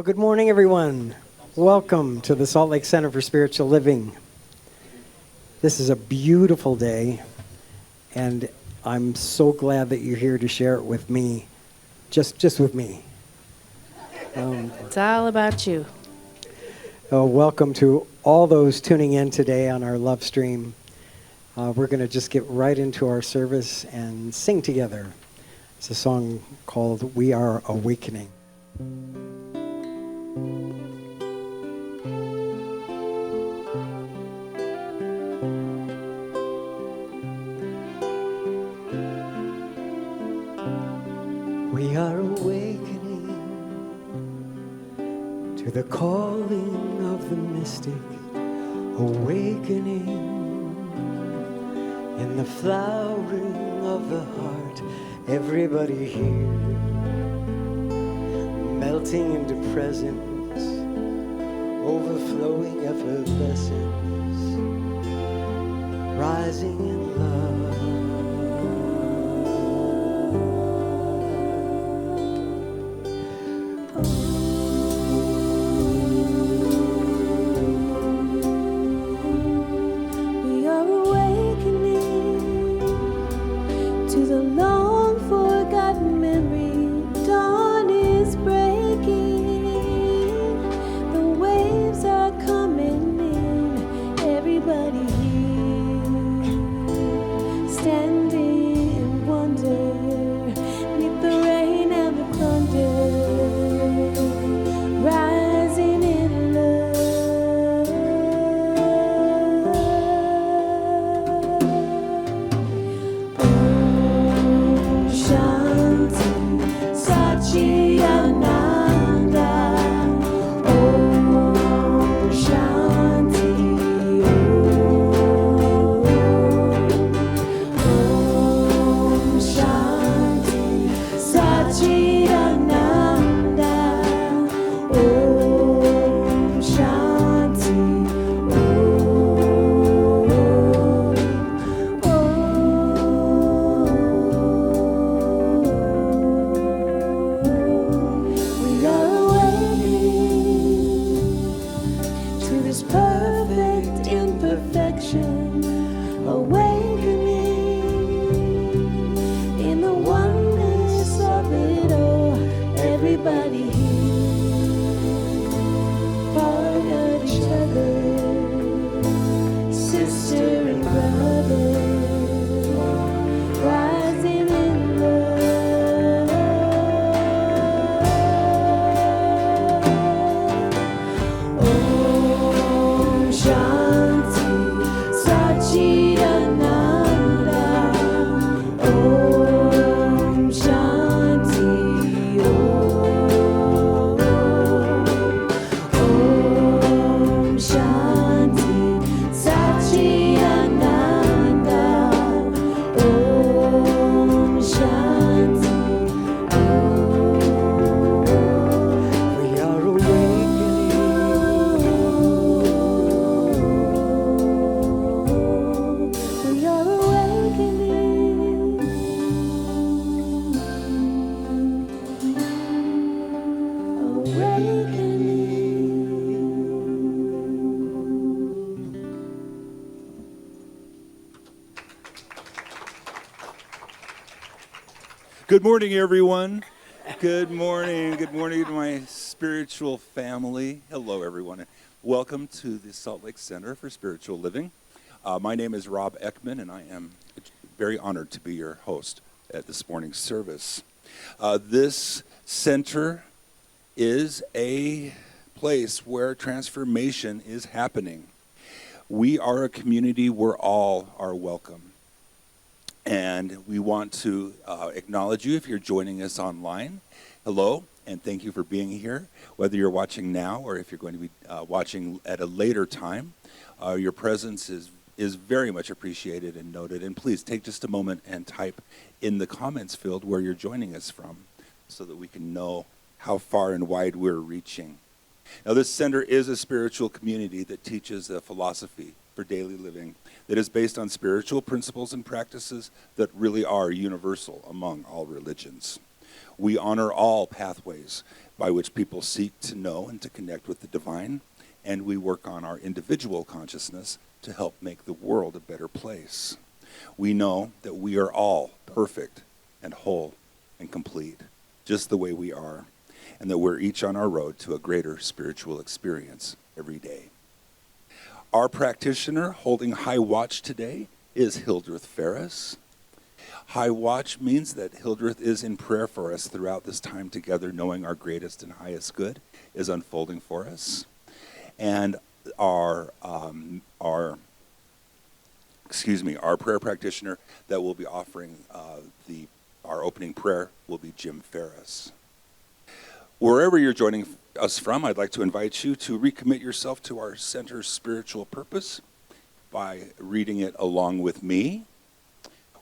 Well, good morning, everyone. Welcome to the Salt Lake Center for Spiritual Living. This is a beautiful day, and I'm so glad that you're here to share it with me, just with me. It's all about you. Welcome to all those tuning in today on our love stream. We're going to just get right into our service and sing together. It's a song called We Are Awakening. We are awakening to the calling of the mystic, awakening in the flowering of the heart. Everybody here, melting into presence, overflowing effervescence, rising in love. We are awakening to the long forgotten memory. Dawn is breaking. The waves are coming in. Everybody here, standing in wonder, 'neath the rain and the thunder, rising in love. Om Shanti Satchitananda. Om Shanti Om Shanti Satchitananda. Om Shanti We are awakening to this perfect imperfection, awakening in the oneness of it all. Everybody here, part of each other, sister and brother, rising in love. Om Shanti Satchitananda. Om Shanti Om Shanti Satchitananda. Om Shanti We are awakening. We are Good morning, everyone. Good morning. Good morning to my spiritual family. Hello, everyone. Welcome to the Salt Lake Center for Spiritual Living. My name is Rob Ekman, and I am very honored to be your host at this morning's service. This center is a place where transformation is happening. We are a community where all are welcome. And we want to acknowledge you if you're joining us online. Hello, and thank you for being here. Whether you're watching now or if you're going to be watching at a later time, your presence is very much appreciated and noted. And please take just a moment and type in the comments field where you're joining us from so that we can know how far and wide we're reaching. Now, this center is a spiritual community that teaches a philosophy for daily living that is based on spiritual principles and practices that really are universal among all religions. We honor all pathways by which people seek to know and to connect with the divine, and we work on our individual consciousness to help make the world a better place. We know that we are all perfect and whole and complete, just the way we are, and that we're each on our road to a greater spiritual experience every day. Our practitioner holding high watch today is Hildreth Ferris. High watch means that Hildreth is in prayer for us throughout this time together, knowing our greatest and highest good is unfolding for us. And our prayer practitioner that will be offering our opening prayer will be Jim Ferris. Wherever you're joining us from, I'd like to invite you to recommit yourself to our center's spiritual purpose by reading it along with me.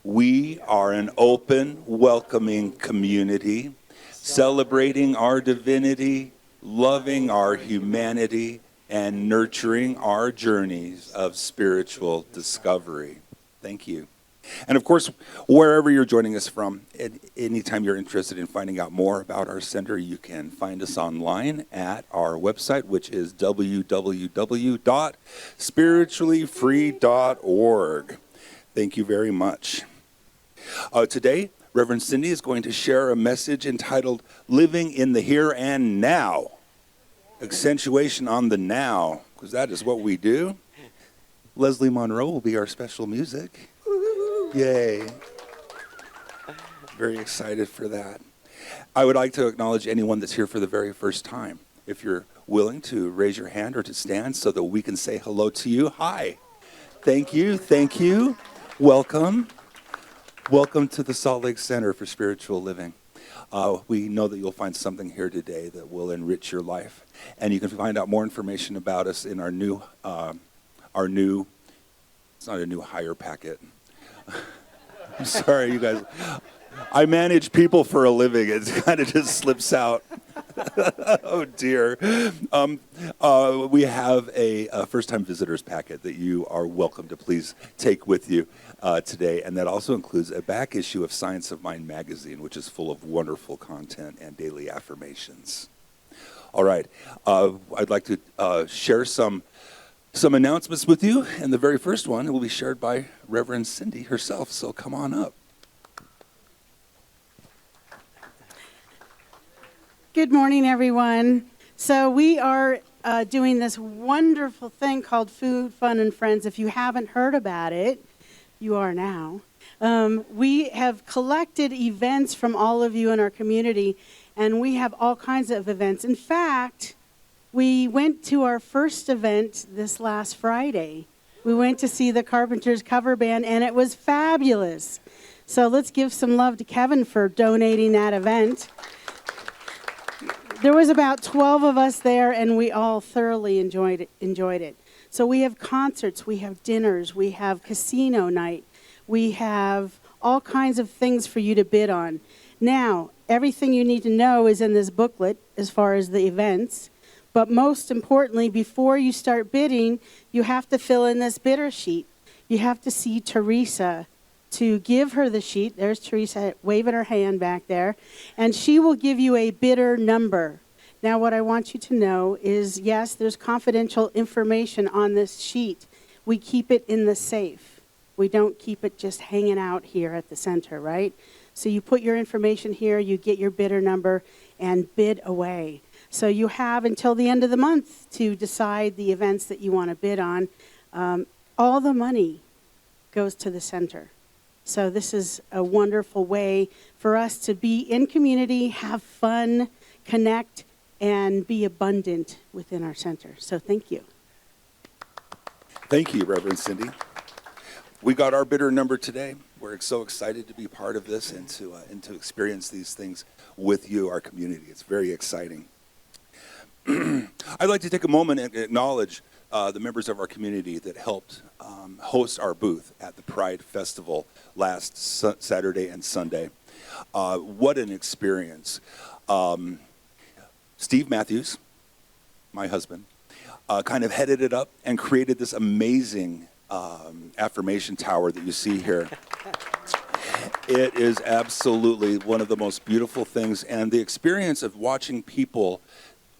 We are an open, welcoming community, celebrating our divinity, loving our humanity, and nurturing our journeys of spiritual discovery. Thank you. And of course, wherever you're joining us from, anytime you're interested in finding out more about our center, you can find us online at our website, which is www.spirituallyfree.org. Thank you very much. Today, Reverend Cindy is going to share a message entitled Living in the Here and Now. Accentuation on the now, because that is what we do. Leslie Monroe will be our special music. Yay. Very excited for that. I would like to acknowledge anyone that's here for the very first time. If you're willing to raise your hand or to stand so that we can say hello to you. Hi. Thank you. Thank you. Welcome. Welcome to the Salt Lake Center for Spiritual Living. We know that you'll find something here today that will enrich your life. And you can find out more information about us in our new, it's not a new hire packet. I'm sorry, you guys. I manage people for a living. It kind of just slips out. Oh, dear. We have a first-time visitors packet that you are welcome to please take with you today. And that also includes a back issue of Science of Mind magazine, which is full of wonderful content and daily affirmations. All right. I'd like to share some announcements with you. And the very first one will be shared by Reverend Cindy herself. So come on up. Good morning, everyone. So we are doing this wonderful thing called Food, Fun, and Friends. If you haven't heard about it, you are now. We have collected events from all of you in our community, and we have all kinds of events. In fact, we went to our first event this last Friday. We went to see the Carpenters cover band, and it was fabulous. So let's give some love to Kevin for donating that event. There was about 12 of us there, and we all thoroughly enjoyed it. So we have concerts, we have dinners, we have casino night, we have all kinds of things for you to bid on. Now, everything you need to know is in this booklet as far as the events. But most importantly, before you start bidding, you have to fill in this bidder sheet. You have to see Teresa to give her the sheet. There's Teresa waving her hand back there. And she will give you a bidder number. Now, what I want you to know is, yes, there's confidential information on this sheet. We keep it in the safe. We don't keep it just hanging out here at the center, right? So you put your information here, you get your bidder number, and bid away. So you have until the end of the month to decide the events that you want to bid on. All the money goes to the center. So this is a wonderful way for us to be in community, have fun, connect, and be abundant within our center. So thank you. Thank you, Reverend Cindy. We got our bidder number today. We're so excited to be part of this and to experience these things with you, our community. It's very exciting. I'd like to take a moment and acknowledge the members of our community that helped host our booth at the Pride Festival last Saturday and Sunday. What an experience. Steve Matthews, my husband, kind of headed it up and created this amazing affirmation tower that you see here. It is absolutely one of the most beautiful things. And the experience of watching people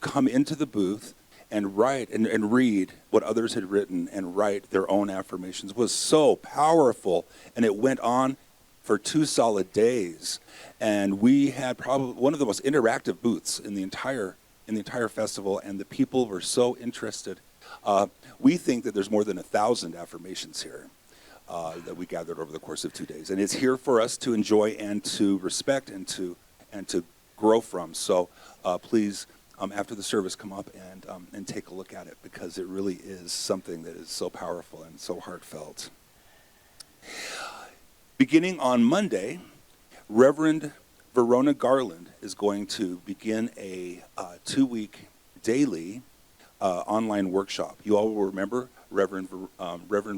come into the booth and write and read what others had written and write their own affirmations was so powerful. And it went on for 2 solid days. And we had probably one of the most interactive booths in the entire festival, and the people were so interested. We think that there's more than 1,000 affirmations here that we gathered over the course of 2 days, and it's here for us to enjoy and to respect and to grow from. So please, after the service, come up and take a look at it, because it really is something that is so powerful and so heartfelt. Beginning on Monday, Reverend Verona Garland is going to begin a 2-week daily online workshop. You all will remember Reverend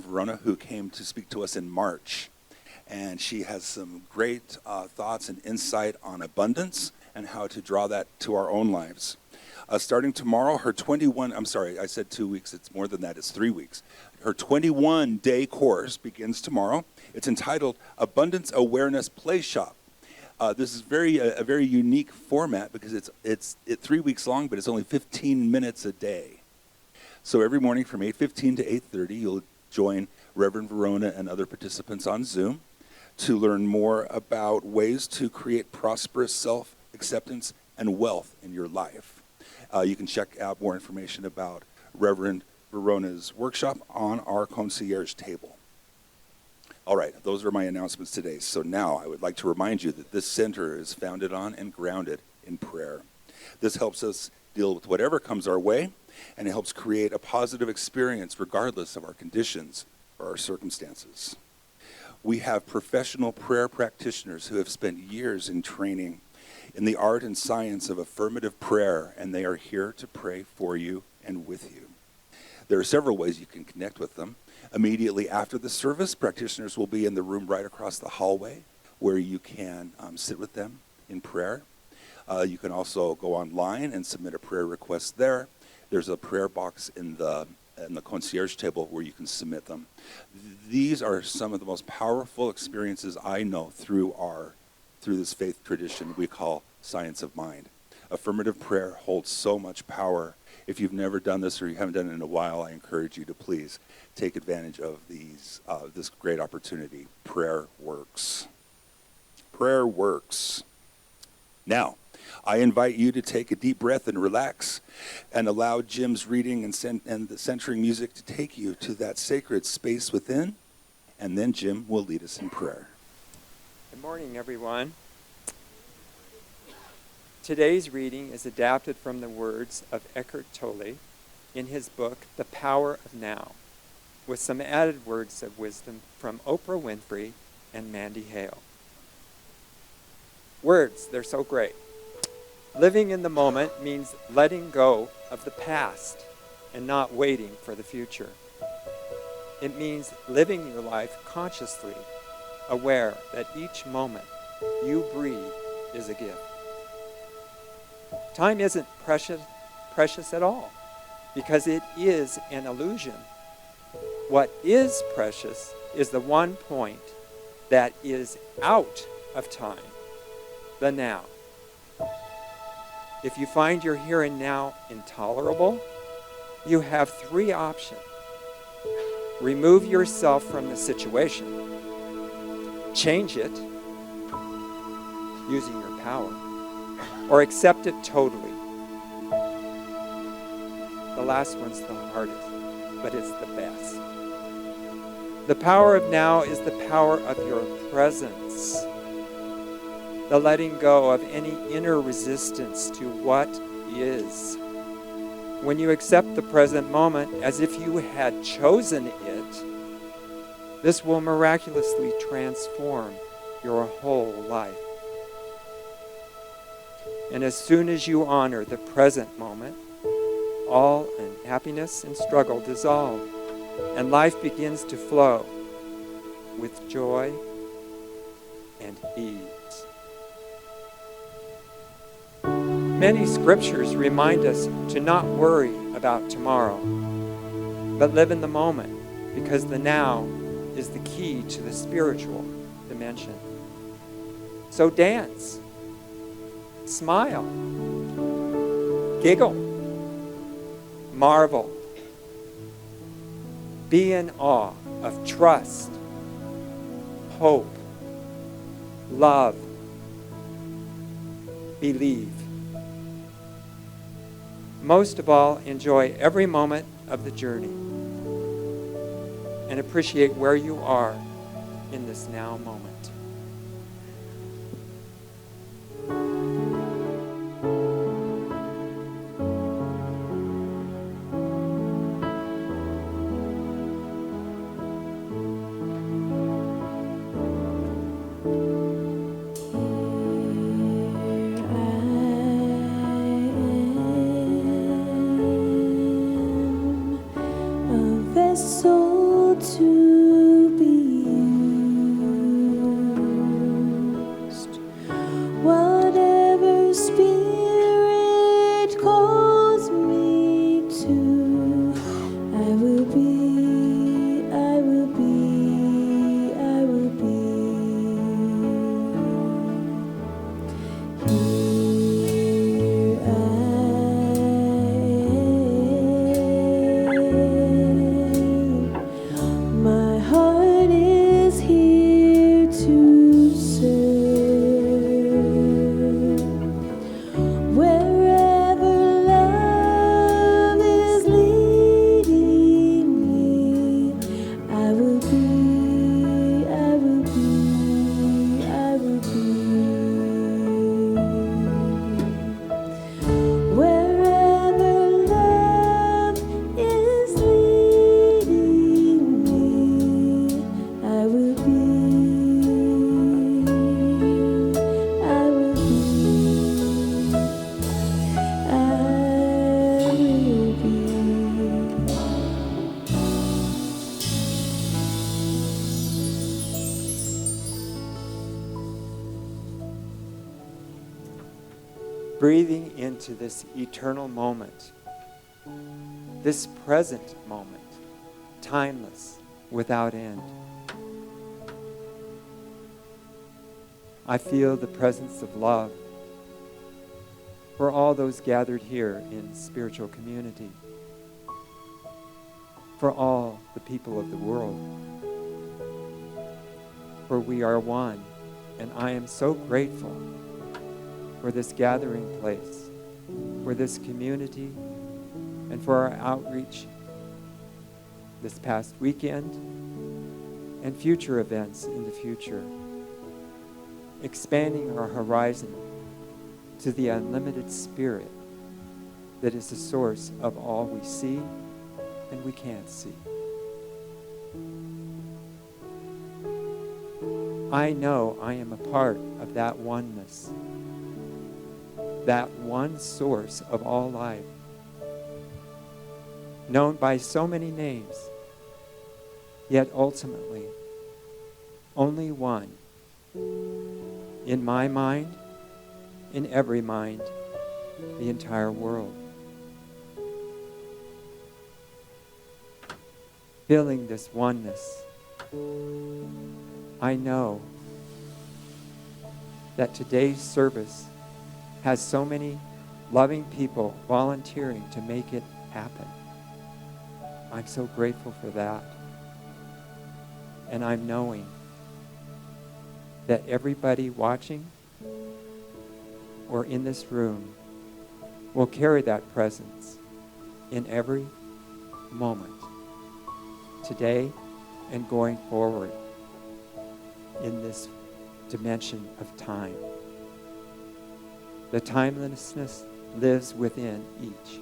Verona, who came to speak to us in March. And she has some great thoughts and insight on abundance and how to draw that to our own lives. Starting tomorrow, her I said 2 weeks, it's more than that, it's 3 weeks. Her 21-day course begins tomorrow. It's entitled Abundance Awareness Play Shop. This is a very unique format, because it's 3 weeks long, but it's only 15 minutes a day. So every morning from 8:15 to 8:30, you'll join Reverend Verona and other participants on Zoom to learn more about ways to create prosperous self-acceptance and wealth in your life. You can check out more information about Reverend Verona's workshop on our concierge table. All right, those are my announcements today. So now I would like to remind you that this center is founded on and grounded in prayer. This helps us deal with whatever comes our way, and it helps create a positive experience regardless of our conditions or our circumstances. We have professional prayer practitioners who have spent years in training in the art and science of affirmative prayer, and they are here to pray for you and with you. There are several ways you can connect with them. Immediately after the service, practitioners will be in the room right across the hallway, where you can sit with them in prayer. You can also go online and submit a prayer request there. There's a prayer box in the concierge table where you can submit them. These are some of the most powerful experiences I know through this faith tradition we call Science of Mind. Affirmative prayer holds so much power. If you've never done this or you haven't done it in a while, I encourage you to please take advantage of this great opportunity. Prayer works. Prayer works. Now, I invite you to take a deep breath and relax, and allow Jim's reading and the centering music to take you to that sacred space within, and then Jim will lead us in prayer. Good morning, everyone. Today's reading is adapted from the words of Eckhart Tolle in his book, The Power of Now, with some added words of wisdom from Oprah Winfrey and Mandy Hale. Words, they're so great. Living in the moment means letting go of the past and not waiting for the future. It means living your life consciously, aware that each moment you breathe is a gift. Time isn't precious at all, because it is an illusion. What is precious is the one point that is out of time, the now. If you find your here and now intolerable, you have 3 options. Remove yourself from the situation, change it using your power, or accept it totally. The last one's the hardest, but it's the best. The power of now is the power of your presence. The letting go of any inner resistance to what is. When you accept the present moment as if you had chosen it, this will miraculously transform your whole life. And as soon as you honor the present moment, all unhappiness and struggle dissolve, and life begins to flow with joy and ease. Many scriptures remind us to not worry about tomorrow, but live in the moment, because the now is the key to the spiritual dimension. So dance, smile, giggle, marvel. Be in awe of trust, hope, love, believe. Most of all, enjoy every moment of the journey and appreciate where you are in this now moment. Vessel to be used. Whatever spirit calls me to, I will be, I will be, I will be. Here I am. My heart is here to serve. Wherever love is leading me, I will be, I will be, I will be. Wherever love is leading me, I will be, I will be, I will be. Breathing into this eternal moment, this present moment, timeless, without end. I feel the presence of love for all those gathered here in spiritual community, for all the people of the world. For we are one, and I am so grateful for this gathering place, for this community, and for our outreach this past weekend and future events in the future, expanding our horizon to the unlimited spirit that is the source of all we see and we can't see. I know I am a part of that oneness, that one source of all life, known by so many names, yet ultimately only one, in my mind, in every mind, the entire world. Feeling this oneness, I know that today's service has so many loving people volunteering to make it happen. I'm so grateful for that. And I'm knowing that everybody watching or in this room will carry that presence in every moment, today and going forward in this dimension of time. The timelessness lives within each.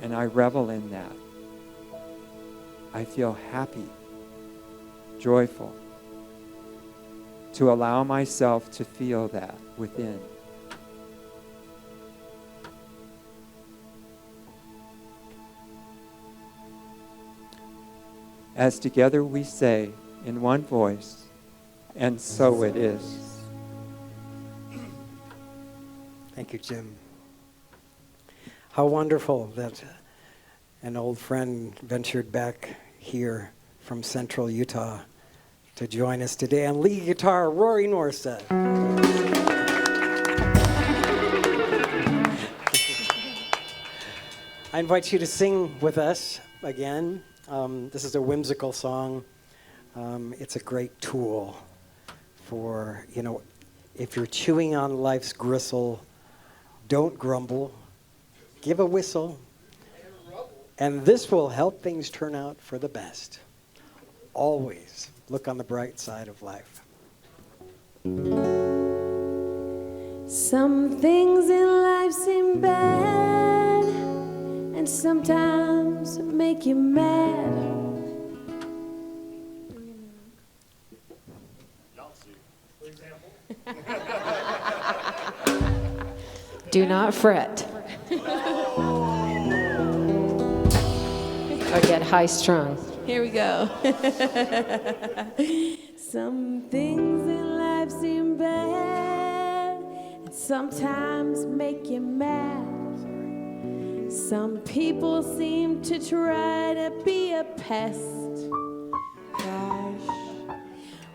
And I revel in that. I feel happy, joyful, to allow myself to feel that within. As together we say in one voice, and so it is. Thank you, Jim. How wonderful that an old friend ventured back here from central Utah to join us today on lead guitar, Rory Norsa. I invite you to sing with us again. This is a whimsical song. It's a great tool for, if you're chewing on life's gristle, don't grumble, give a whistle, and this will help things turn out for the best. Always look on the bright side of life. Some things in life seem bad, and sometimes make you mad. Do not fret or get high strung. Here we go. Some things in life seem bad, and sometimes make you mad. Some people seem to try to be a pest. Gosh,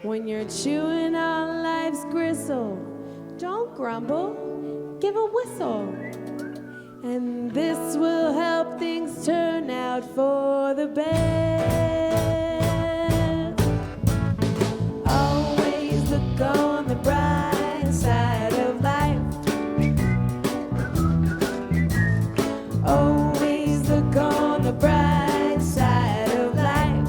when you're chewing on life's gristle, don't grumble, give a whistle. And this will help things turn out for the best. Always look on the bright side of life. Always look on the bright side of life.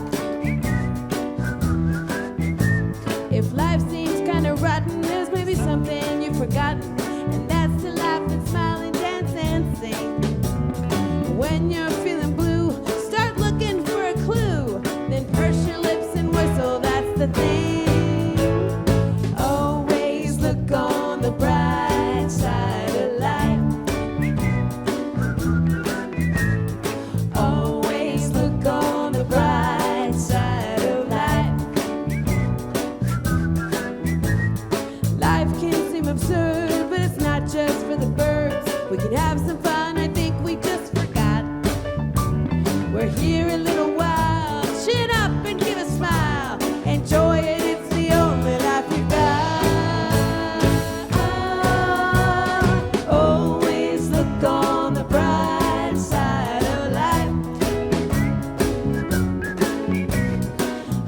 If life seems kind of rotten, there's maybe something you've forgotten, and that's to laugh and smile and dance and sing. When you're feeling blue, start looking for a clue, then purse your lips and whistle, that's the thing. Always look on the bright side of life. Always look on the bright side of life. Life can seem absurd, but it's not just for the birds. We can have some fun, I think we just forgot. We're here a little while, chin up and give a smile. Enjoy it, it's the only life you got. Always look on the bright side of life.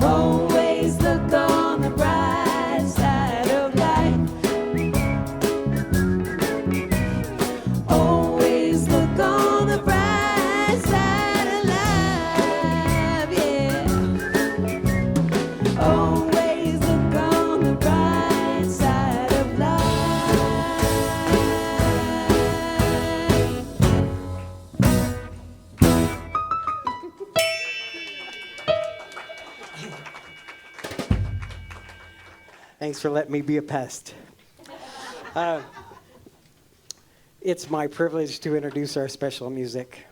Always look on the bright side of life. Always look on the bright side of life, yeah. Always look on the bright side of life. Thanks for letting me be a pest. It's my privilege to introduce our special music.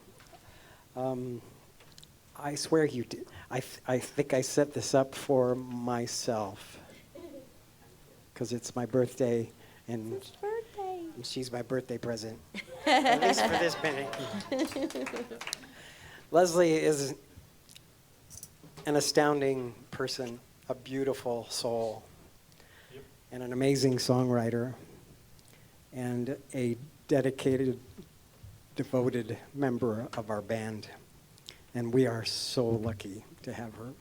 I swear you did. I think I set this up for myself because it's my birthday, and she's my birthday present, at least for this minute. Leslie is an astounding person, a beautiful soul, and an amazing songwriter, and a dedicated, devoted member of our band. And we are so lucky to have her.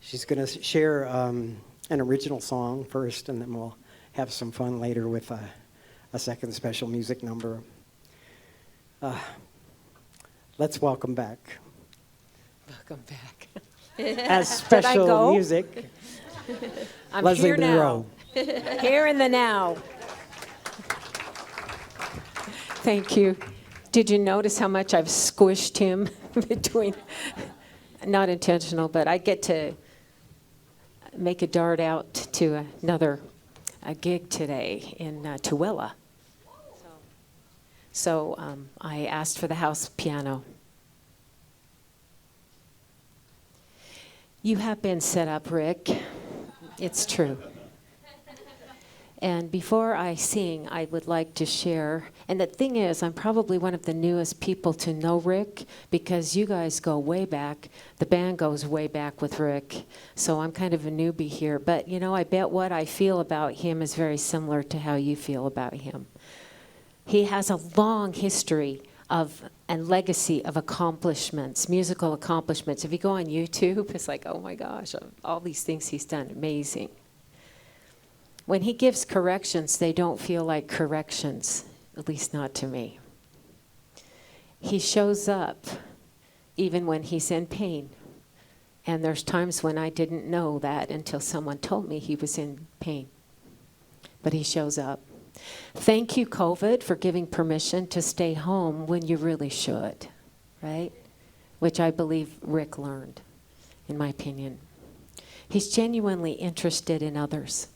She's going to share an original song first, and then we'll have some fun later with a second special music number. Let's welcome back, Welcome back. as special go? music, I'm Leslie here now. Monroe. Here in the now. Thank you. Did you notice how much I've squished him between? Not intentional, but I get to make a dart out to a gig today in Tooele. So I asked for the house piano. You have been set up, Rick. It's true. And before I sing, I would like to share. And the thing is, I'm probably one of the newest people to know Rick because you guys go way back. The band goes way back with Rick. So I'm kind of a newbie here. But, you know, I bet what I feel about him is very similar to how you feel about him. He has a long history of and legacy of accomplishments, musical accomplishments. If you go on YouTube, it's like, oh my gosh, all these things he's done, amazing. When he gives corrections, they don't feel like corrections, at least not to me. He shows up even when he's in pain. And there's times when I didn't know that until someone told me he was in pain. But he shows up. Thank you, COVID, for giving permission to stay home when you really should, right? Which I believe Rick learned, in my opinion. He's genuinely interested in others.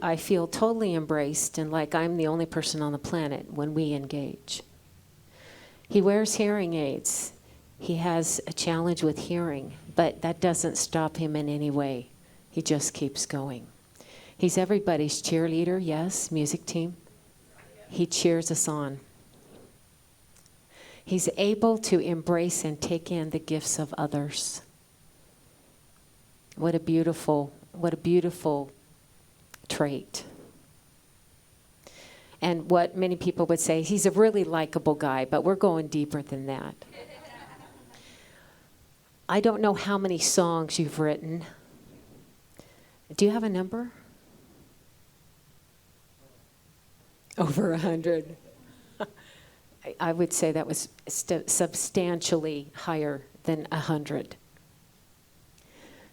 I feel totally embraced and like I'm the only person on the planet when we engage. He wears hearing aids. He has a challenge with hearing, but that doesn't stop him in any way. He just keeps going. He's everybody's cheerleader, yes, music team. He cheers us on. He's able to embrace and take in the gifts of others. What a beautiful trait. And what many people would say, he's a really likable guy, but we're going deeper than that. I don't know how many songs you've written. Do you have a number? Over 100. I would say that was substantially higher than 100.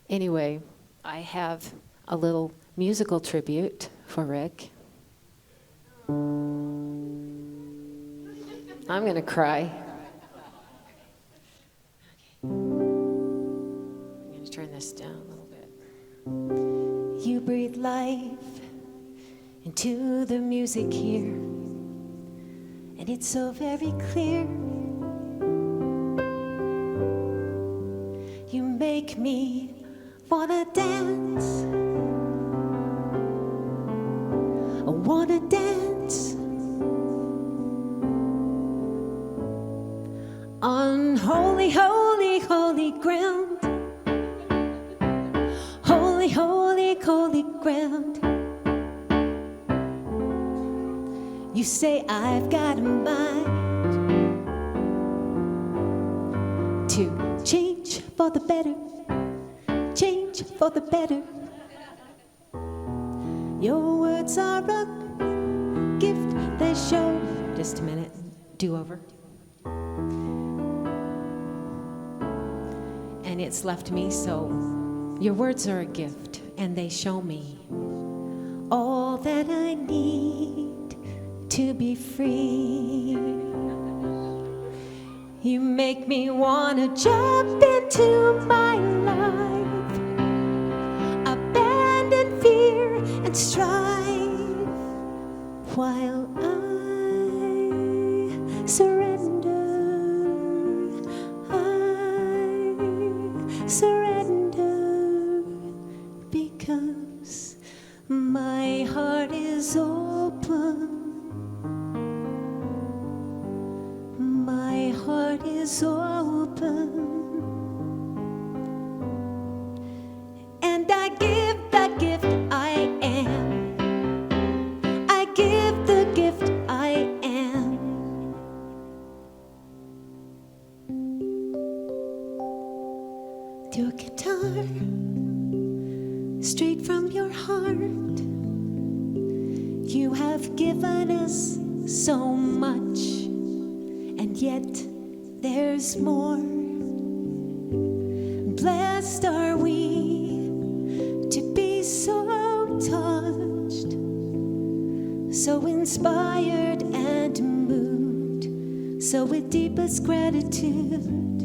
Anyway, I have a little musical tribute for Rick. I'm going to cry. I'm going to turn this down a little bit. You breathe life into the music here, and it's so very clear. You make me wanna dance. I wanna dance on holy, holy, holy ground. Holy, holy, holy ground. You say I've got a mind to change for the better, change for the better. Your words are a gift, they show. Just a minute, do over. And it's left me, so your words are a gift, and they show me all that I need to be free. You make me wanna jump into my life, abandon fear and strife, while I surrender, because my heart is open. My heart is open, and I give the gift I am. I give the gift I am. To a guitar, straight from your heart, you have given us so much. And yet there's more. Blessed are we to be so touched, so inspired and moved. So with deepest gratitude,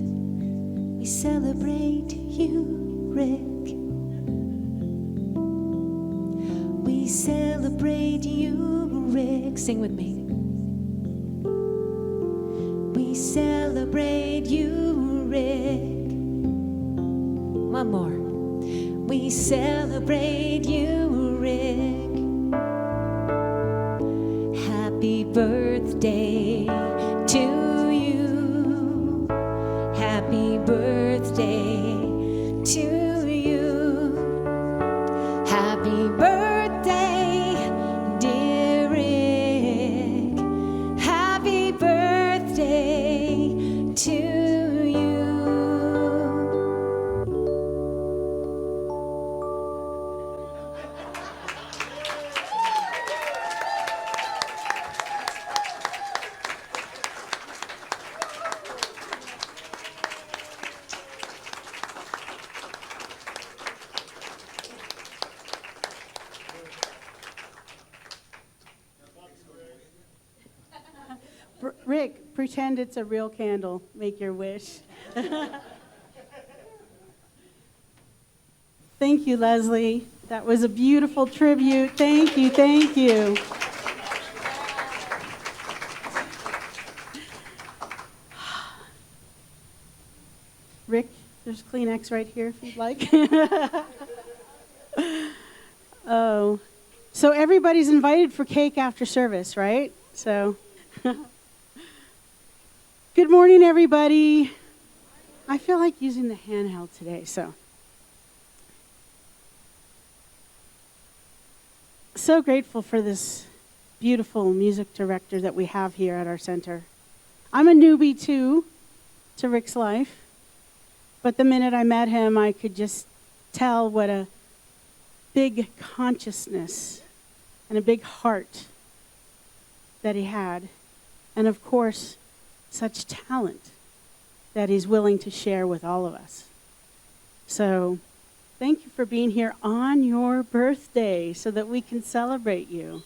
we celebrate you, Rick. We celebrate you, Rick. Sing with me. We celebrate you, Rick. One more. We celebrate you, Rick. to you. Rick, pretend it's a real candle. Make your wish. Thank you, Leslie. That was a beautiful tribute. Thank you, thank you. Rick, there's Kleenex right here if you'd like. Oh, so everybody's invited for cake after service, right? So, good morning, everybody. I feel like using the handheld today, so. So grateful for this beautiful music director that we have here at our center. I'm a newbie too to Rick's life, but the minute I met him, I could just tell what a big consciousness and a big heart that he had, and of course, such talent that he's willing to share with all of us. So, thank you for being here on your birthday so that we can celebrate you.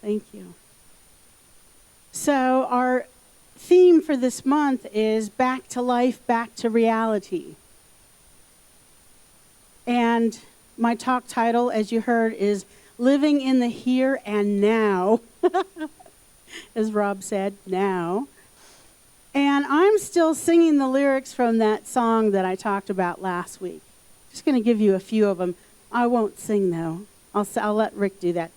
Thank you. So, our theme for this month is back to life, back to reality. And my talk title, as you heard, is Living in the Here and Now, as Rob said, now. And I'm still singing the lyrics from that song that I talked about last week. Just going to give you a few of them. I won't sing, though. I'll let Rick do that.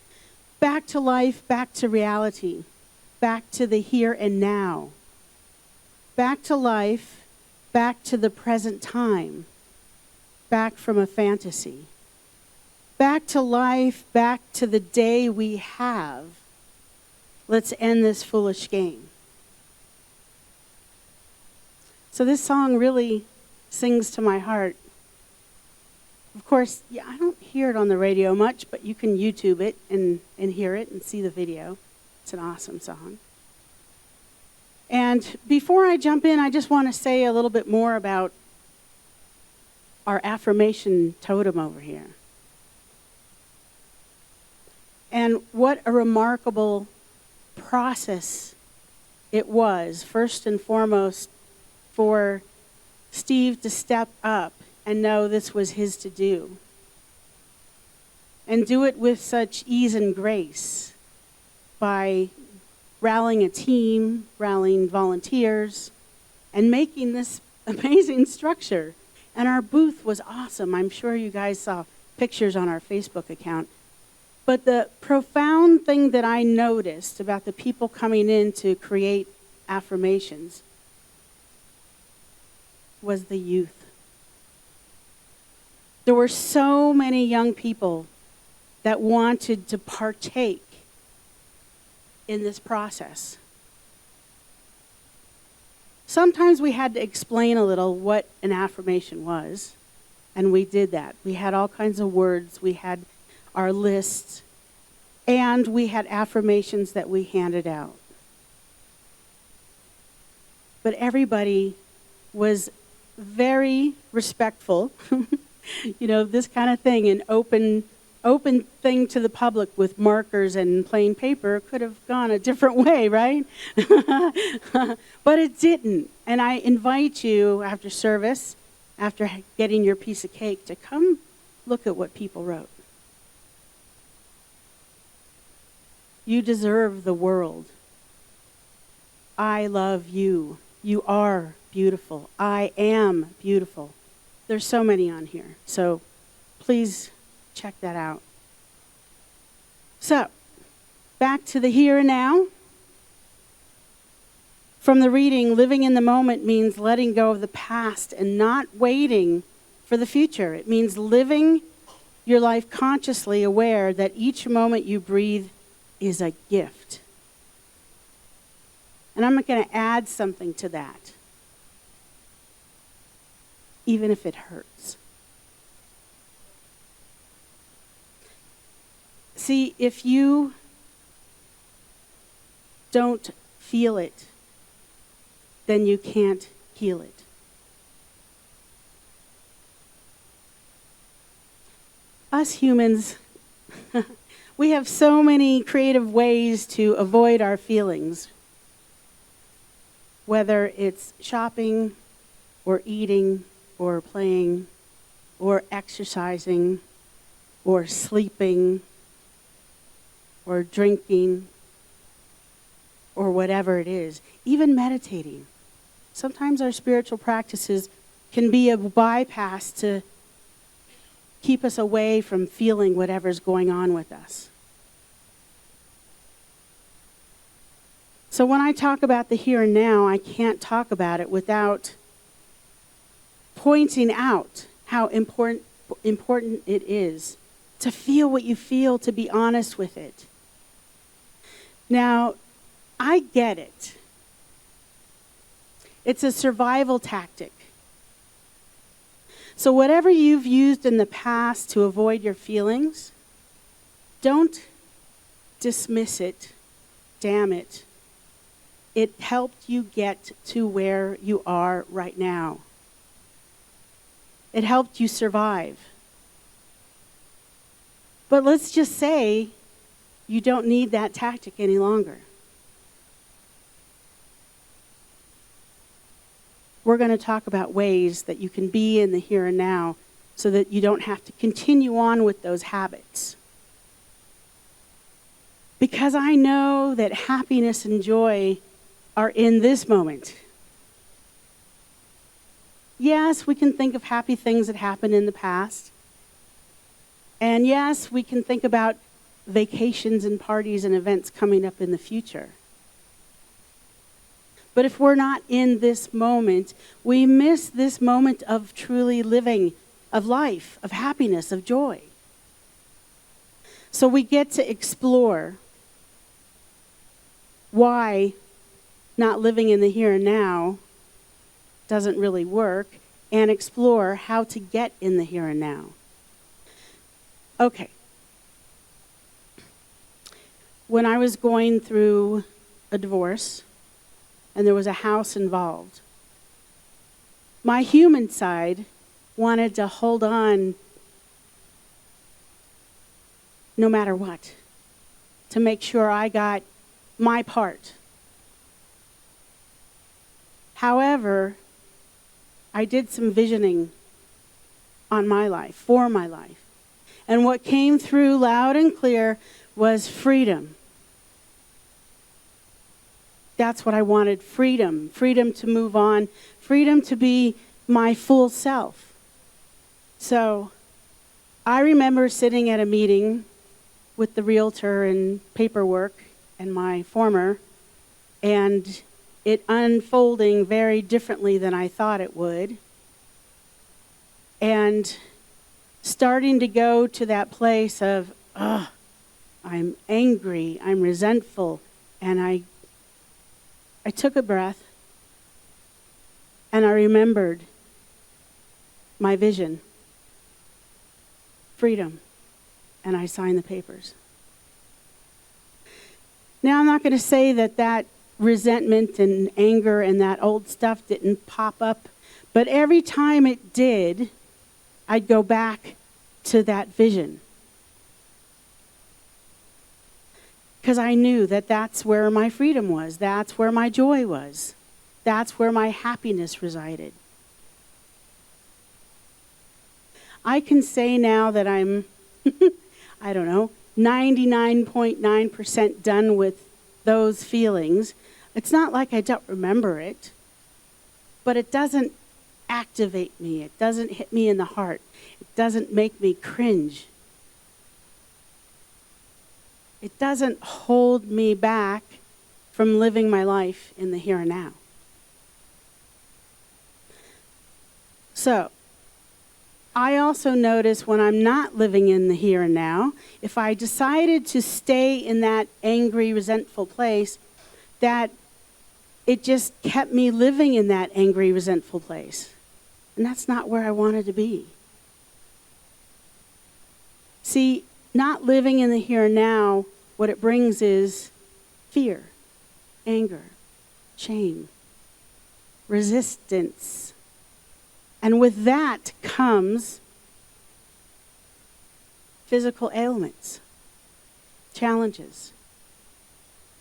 Back to life, back to reality, back to the here and now. Back to life, back to the present time, back from a fantasy. Back to life, back to the day we have. Let's end this foolish game. So this song really sings to my heart. Of course, yeah, I don't hear it on the radio much, but you can YouTube it and hear it and see the video. It's an awesome song. And before I jump in, I just want to say a little bit more about our affirmation totem over here. And what a remarkable process it was, first and foremost, for Steve to step up and know this was his to do. And do it with such ease and grace by rallying a team, rallying volunteers, and making this amazing structure. And our booth was awesome. I'm sure you guys saw pictures on our Facebook account. But the profound thing that I noticed about the people coming in to create affirmations was the youth. There were so many young people that wanted to partake in this process. Sometimes we had to explain a little what an affirmation was, and we did that. We had all kinds of words. We had our lists, and we had affirmations that we handed out. But everybody was very respectful, this kind of thing, an open thing to the public with markers and plain paper could have gone a different way, right? But it didn't. And I invite you after service, after getting your piece of cake, to come look at what people wrote. You deserve the world. I love you. You are beautiful. I am beautiful. There's so many on here. So please check that out. So, back to the here and now. From the reading, living in the moment means letting go of the past and not waiting for the future. It means living your life consciously aware that each moment you breathe is a gift. And I'm going to add something to that. even if it hurts. See, if you don't feel it, then you can't heal it. Us humans, we have so many creative ways to avoid our feelings, whether it's shopping or eating or playing or exercising or sleeping or drinking or whatever it is, even meditating. Sometimes our spiritual practices can be a bypass to keep us away from feeling whatever's going on with us. So when I talk about the here and now, I can't talk about it without pointing out how important it is to feel what you feel, to be honest with it. Now, I get it. It's a survival tactic. So whatever you've used in the past to avoid your feelings, don't dismiss it, damn it. It helped you get to where you are right now. It helped you survive. But let's just say you don't need that tactic any longer. We're going to talk about ways that you can be in the here and now so that you don't have to continue on with those habits. Because I know that happiness and joy are in this moment. Yes, we can think of happy things that happened in the past. And yes, we can think about vacations and parties and events coming up in the future. But if we're not in this moment, we miss this moment of truly living, of life, of happiness, of joy. So we get to explore why not living in the here and now doesn't really work, and explore how to get in the here and now. Okay. When I was going through a divorce, and there was a house involved, my human side wanted to hold on no matter what, to make sure I got my part. However, I did some visioning on my life, for my life. And what came through loud and clear was freedom. That's what I wanted, freedom. Freedom to move on, freedom to be my full self. So I remember sitting at a meeting with the realtor and paperwork and my former, and it unfolding very differently than I thought it would. And starting to go to that place of, I'm angry, I'm resentful, and I took a breath, and I remembered my vision, freedom, and I signed the papers. Now, I'm not going to say that resentment and anger and that old stuff didn't pop up, but every time it did, I'd go back to that vision. Because I knew that that's where my freedom was. That's where my joy was. That's where my happiness resided. I can say now that I'm, 99.9% done with those feelings. It's not like I don't remember it, but it doesn't activate me. It doesn't hit me in the heart. It doesn't make me cringe. It doesn't hold me back from living my life in the here and now. So, I also notice when I'm not living in the here and now, if I decided to stay in that angry, resentful place, that it just kept me living in that angry, resentful place. And that's not where I wanted to be. See, not living in the here and now, what it brings is fear, anger, shame, resistance. And with that comes physical ailments, challenges.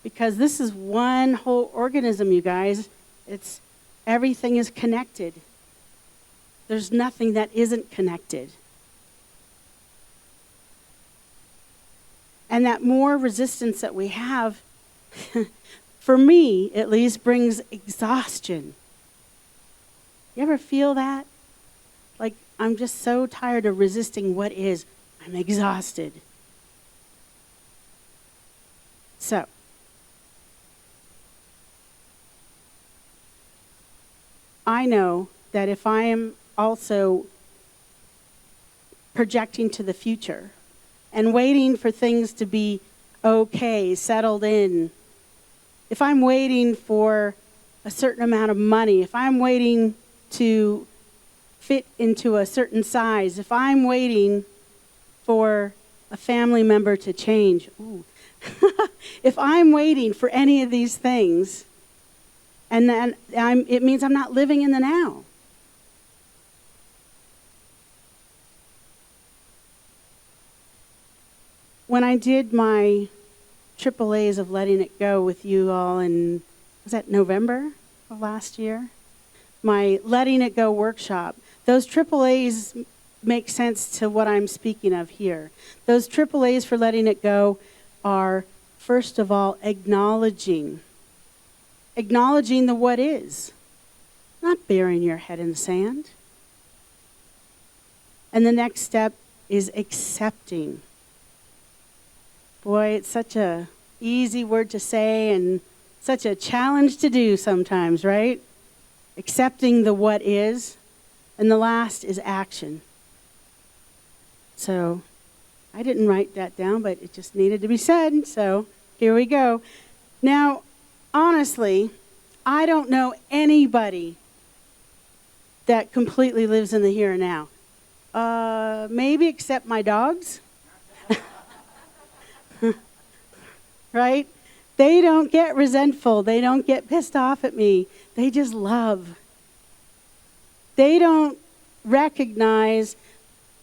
Because this is one whole organism, you guys. Everything is connected. There's nothing that isn't connected. And that more resistance that we have, for me at least, brings exhaustion. You ever feel that? Like, I'm just so tired of resisting what is. I'm exhausted. So, I know that if I am also projecting to the future and waiting for things to be okay, settled in, if I'm waiting for a certain amount of money, if I'm waiting to fit into a certain size, if I'm waiting for a family member to change, if I'm waiting for any of these things, and then it means I'm not living in the now. When I did my AAAs of Letting It Go with you all in, was that November of last year? My Letting It Go workshop, those AAAs make sense to what I'm speaking of here. Those AAAs for Letting It Go are, first of all, acknowledging the what is, not burying your head in the sand. And the next step is accepting. Boy, it's such a easy word to say and such a challenge to do sometimes, right? Accepting the what is. And the last is action. So I didn't write that down, but it just needed to be said. So here we go. Now, honestly, I don't know anybody that completely lives in the here and now. Maybe except my dogs. Right? They don't get resentful. They don't get pissed off at me. They just love. They don't recognize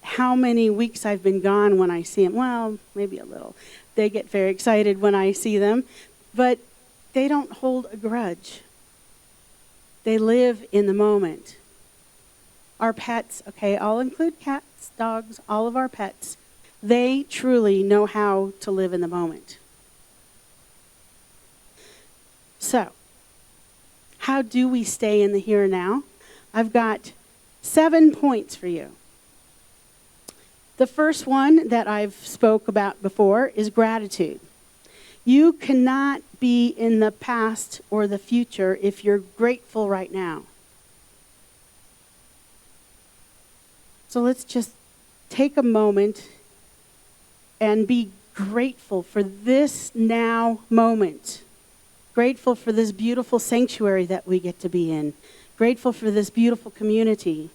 how many weeks I've been gone when I see them. Well, maybe a little. They get very excited when I see them. But they don't hold a grudge. They live in the moment. Our pets, okay, I'll include cats, dogs, all of our pets. They truly know how to live in the moment. So, how do we stay in the here and now? I've got 7 points for you. The first one that I've spoke about before is gratitude. You cannot be in the past or the future if you're grateful right now. So let's just take a moment and be grateful for this now moment. Grateful for this beautiful sanctuary that we get to be in. Grateful for this beautiful community.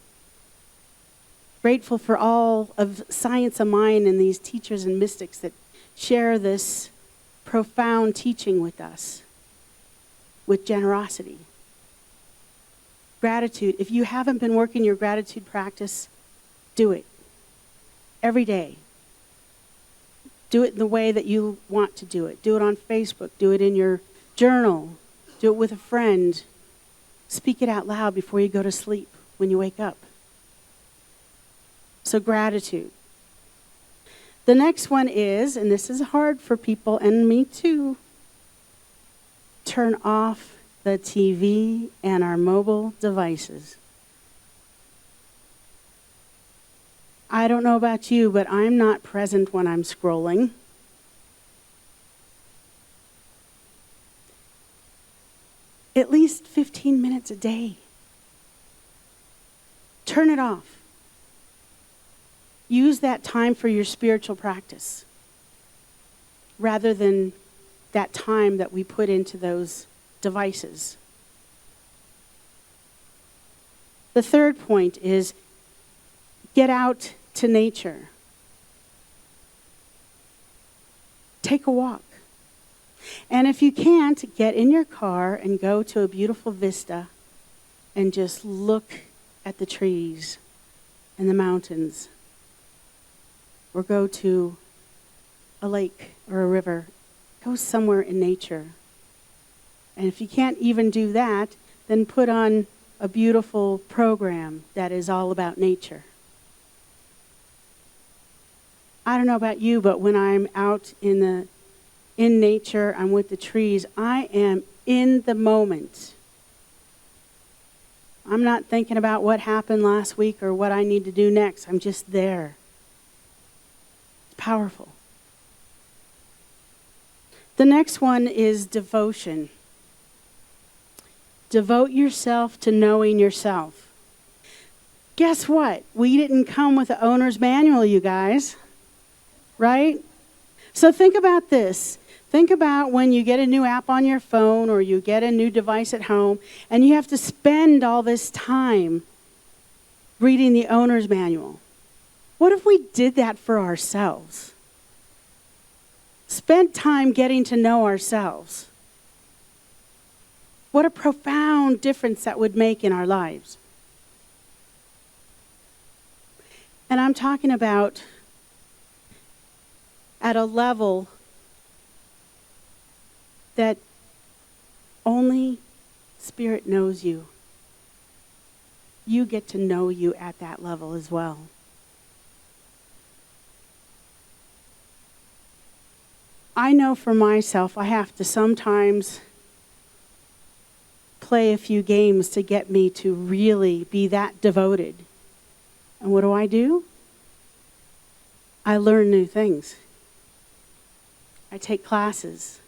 Grateful for all of Science of Mind and these teachers and mystics that share this profound teaching with us with generosity. Gratitude. If you haven't been working your gratitude practice, do it every day. Do it in the way that you want to do it. Do it on Facebook. Do it in your journal. Do it with a friend. Speak it out loud before you go to sleep when you wake up. So gratitude. The next one is, and this is hard for people, and me too, turn off the TV and our mobile devices. I don't know about you, but I'm not present when I'm scrolling. At least 15 minutes a day. Turn it off. Use that time for your spiritual practice rather than that time that we put into those devices. The The third point is get out to nature. Take a walk. And if you can't, get in your car and go to a beautiful vista and just look at the trees and the mountains. Or go to a lake or a river. Go somewhere in nature. And if you can't even do that, then put on a beautiful program that is all about nature. I don't know about you, but when I'm out in nature, I'm with the trees, I am in the moment. I'm not thinking about what happened last week or what I need to do next. I'm just there. It's powerful. The next one is devotion. Devote yourself to knowing yourself. Guess what? We didn't come with the owner's manual, you guys. Right? So think about this. Think about when you get a new app on your phone or you get a new device at home and you have to spend all this time reading the owner's manual. What if we did that for ourselves? Spent time getting to know ourselves. What a profound difference that would make in our lives. And I'm talking about at a level that only Spirit knows you. You get to know you at that level as well. I know for myself, I have to sometimes play a few games to get me to really be that devoted. And what do? I learn new things. I take classes.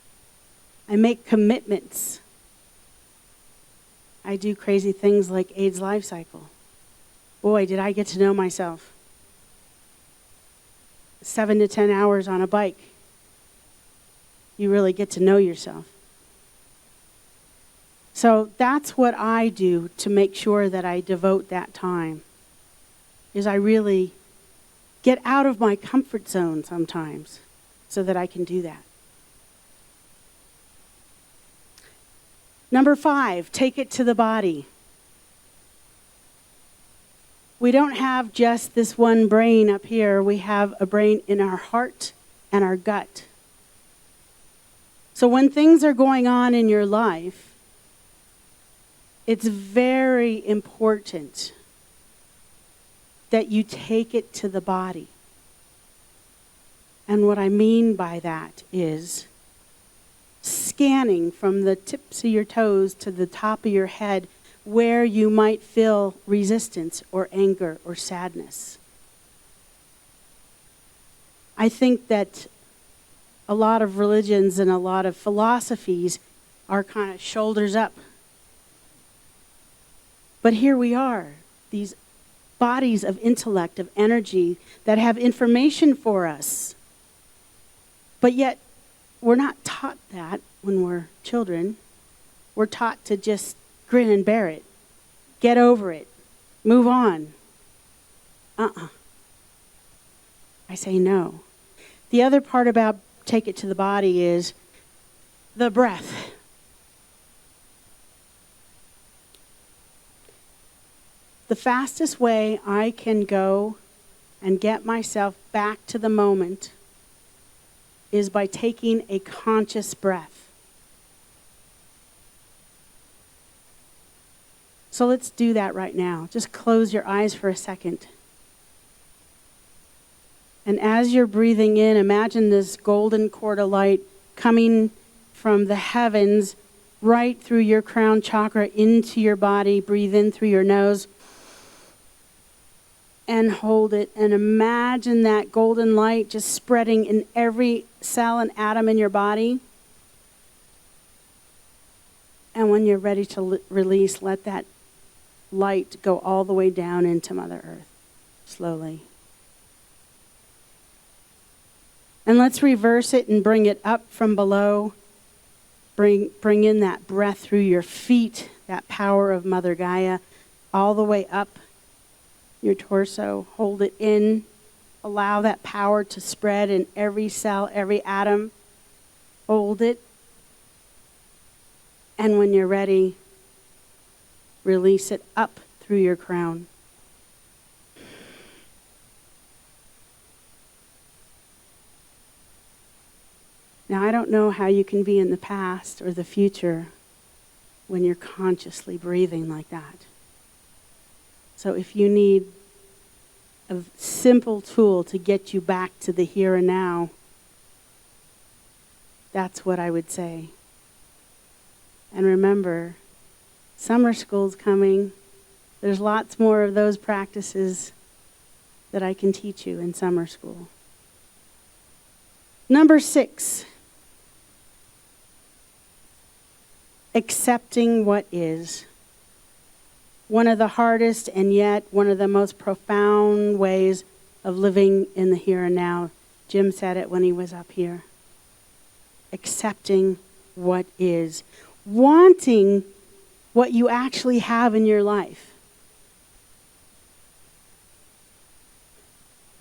I make commitments. I do crazy things like AIDS Life Cycle. Boy, did I get to know myself. 7 to 10 hours on a bike. You really get to know yourself. So that's what I do to make sure that I devote that time. Is I really get out of my comfort zone sometimes so that I can do that. Number 5, take it to the body. We don't have just this one brain up here. We have a brain in our heart and our gut. So when things are going on in your life, it's very important that you take it to the body. And what I mean by that is scanning from the tips of your toes to the top of your head where you might feel resistance or anger or sadness. I think that a lot of religions and a lot of philosophies are kind of shoulders up. But here we are, these bodies of intellect, of energy that have information for us. But yet, we're not taught that when we're children. We're taught to just grin and bear it. Get over it. Move on. I say no. The other part about take it to the body is the breath. The fastest way I can go and get myself back to the moment is by taking a conscious breath. So let's do that right now. Just close your eyes for a second. And as you're breathing in, imagine this golden cord of light coming from the heavens right through your crown chakra into your body. Breathe in through your nose. And hold it. And imagine that golden light just spreading in every cell and atom in your body. And when you're ready to release, let that light go all the way down into Mother Earth. Slowly. And let's reverse it and bring it up from below. Bring in that breath through your feet, that power of Mother Gaia. all the way up your torso. Hold it in. Allow that power to spread in every cell, every atom. Hold it. And when you're ready, release it up through your crown. Now, I don't know how you can be in the past or the future when you're consciously breathing like that. So if you need a simple tool to get you back to the here and now, that's what I would say. And remember, summer school's coming. There's lots more of those practices that I can teach you in summer school. Number 6, accepting what is. One of the hardest and yet one of the most profound ways of living in the here and now. Jim said it when he was up here. Accepting what is. Wanting what you actually have in your life.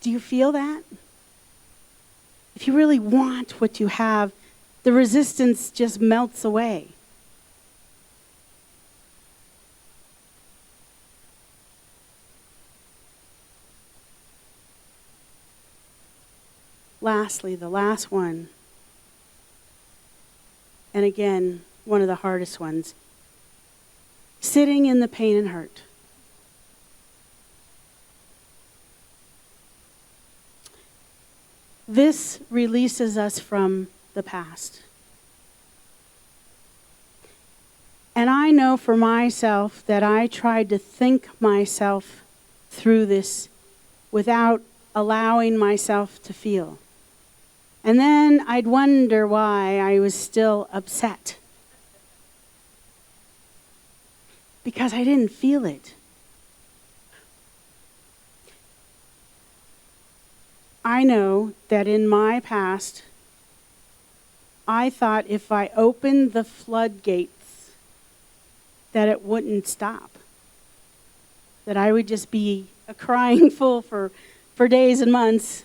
Do you feel that? If you really want what you have, the resistance just melts away. Lastly, the last one, and again, one of the hardest ones, sitting in the pain and hurt. This releases us from the past. And I know for myself that I tried to think myself through this without allowing myself to feel. And then I'd wonder why I was still upset. Because I didn't feel it. I know that in my past, I thought if I opened the floodgates, that it wouldn't stop. That I would just be a crying fool for days and months.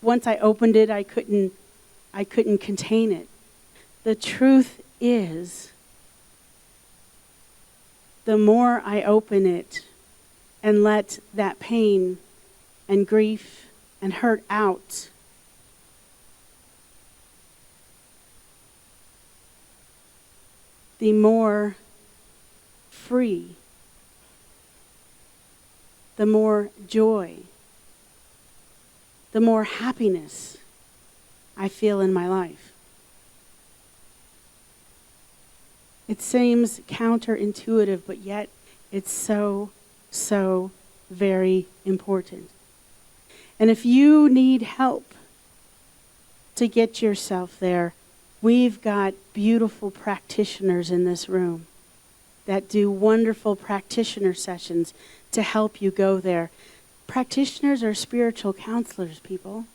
Once I opened it, I couldn't contain it. The truth is, the more I open it and let that pain and grief and hurt out, the more free, the more joy, the more happiness I feel in my life. It seems counterintuitive, but yet it's so, so very important. And if you need help to get yourself there, we've got beautiful practitioners in this room that do wonderful practitioner sessions to help you go there. Practitioners are spiritual counselors, people.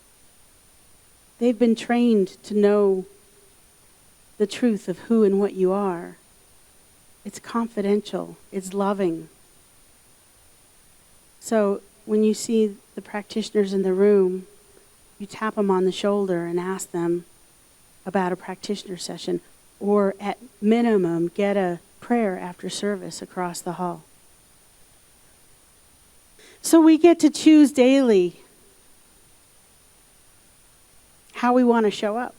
They've been trained to know the truth of who and what you are. It's confidential. It's loving. So when you see the practitioners in the room, you tap them on the shoulder and ask them about a practitioner session, or at minimum, get a prayer after service across the hall. So we get to choose daily how we want to show up.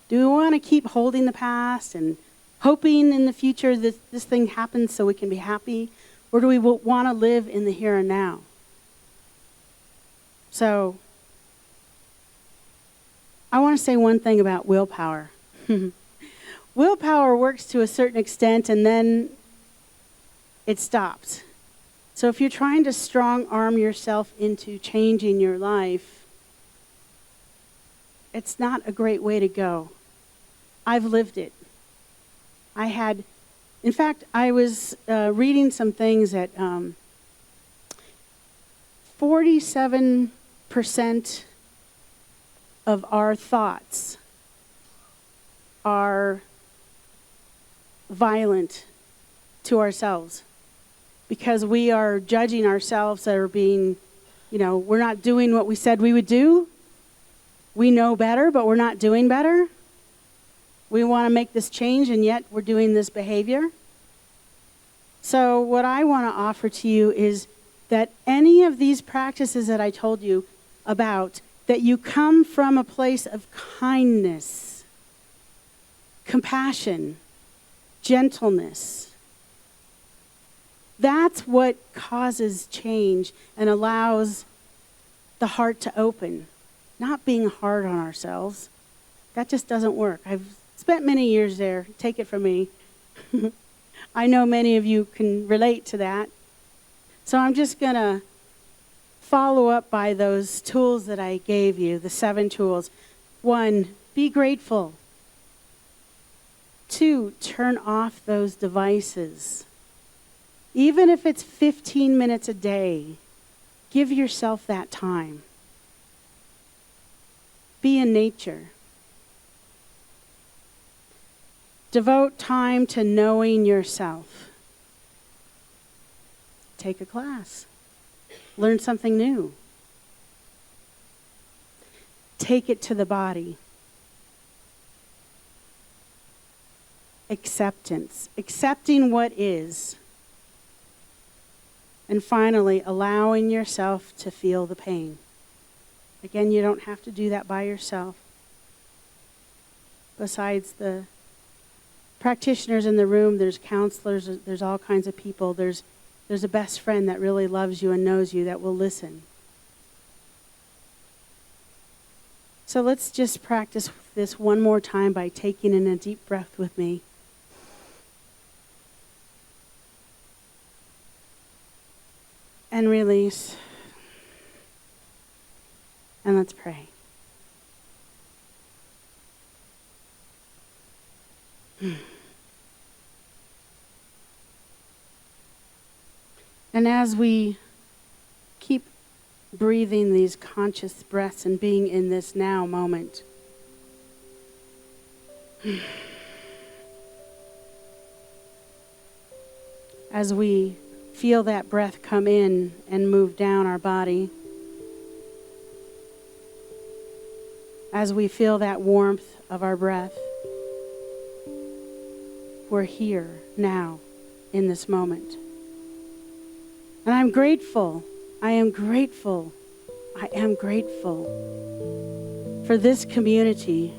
Do we want to keep holding the past and hoping in the future that this thing happens so we can be happy? Or do we want to live in the here and now? So, I want to say one thing about willpower. Willpower works to a certain extent and then it stops. So if you're trying to strong arm yourself into changing your life, it's not a great way to go. I've lived it. In fact, I was reading some things that 47% of our thoughts are violent to ourselves. because we are judging ourselves or being, we're not doing what we said we would do. We know better, but we're not doing better. We want to make this change, and yet we're doing this behavior. So what I want to offer to you is that any of these practices that I told you about, that you come from a place of kindness, compassion, gentleness. That's what causes change and allows the heart to open. Not being hard on ourselves. That just doesn't work. I've spent many years there. Take it from me. I know many of you can relate to that. So I'm just going to follow up by those tools that I gave you, the 7 tools. 1, be grateful. 2, turn off those devices. Even if it's 15 minutes a day, give yourself that time. Be in nature. Devote time to knowing yourself. Take a class. Learn something new. Take it to the body. Acceptance. Accepting what is. And finally, allowing yourself to feel the pain. Again, you don't have to do that by yourself. Besides the practitioners in the room, there's counselors, there's all kinds of people. There's a best friend that really loves you and knows you that will listen. So let's just practice this one more time by taking in a deep breath with me. And release. And let's pray. And as we keep breathing these conscious breaths and being in this now moment, as we feel that breath come in and move down our body, as we feel that warmth of our breath, we're here now in this moment. And I'm grateful. I am grateful. I am grateful for this community,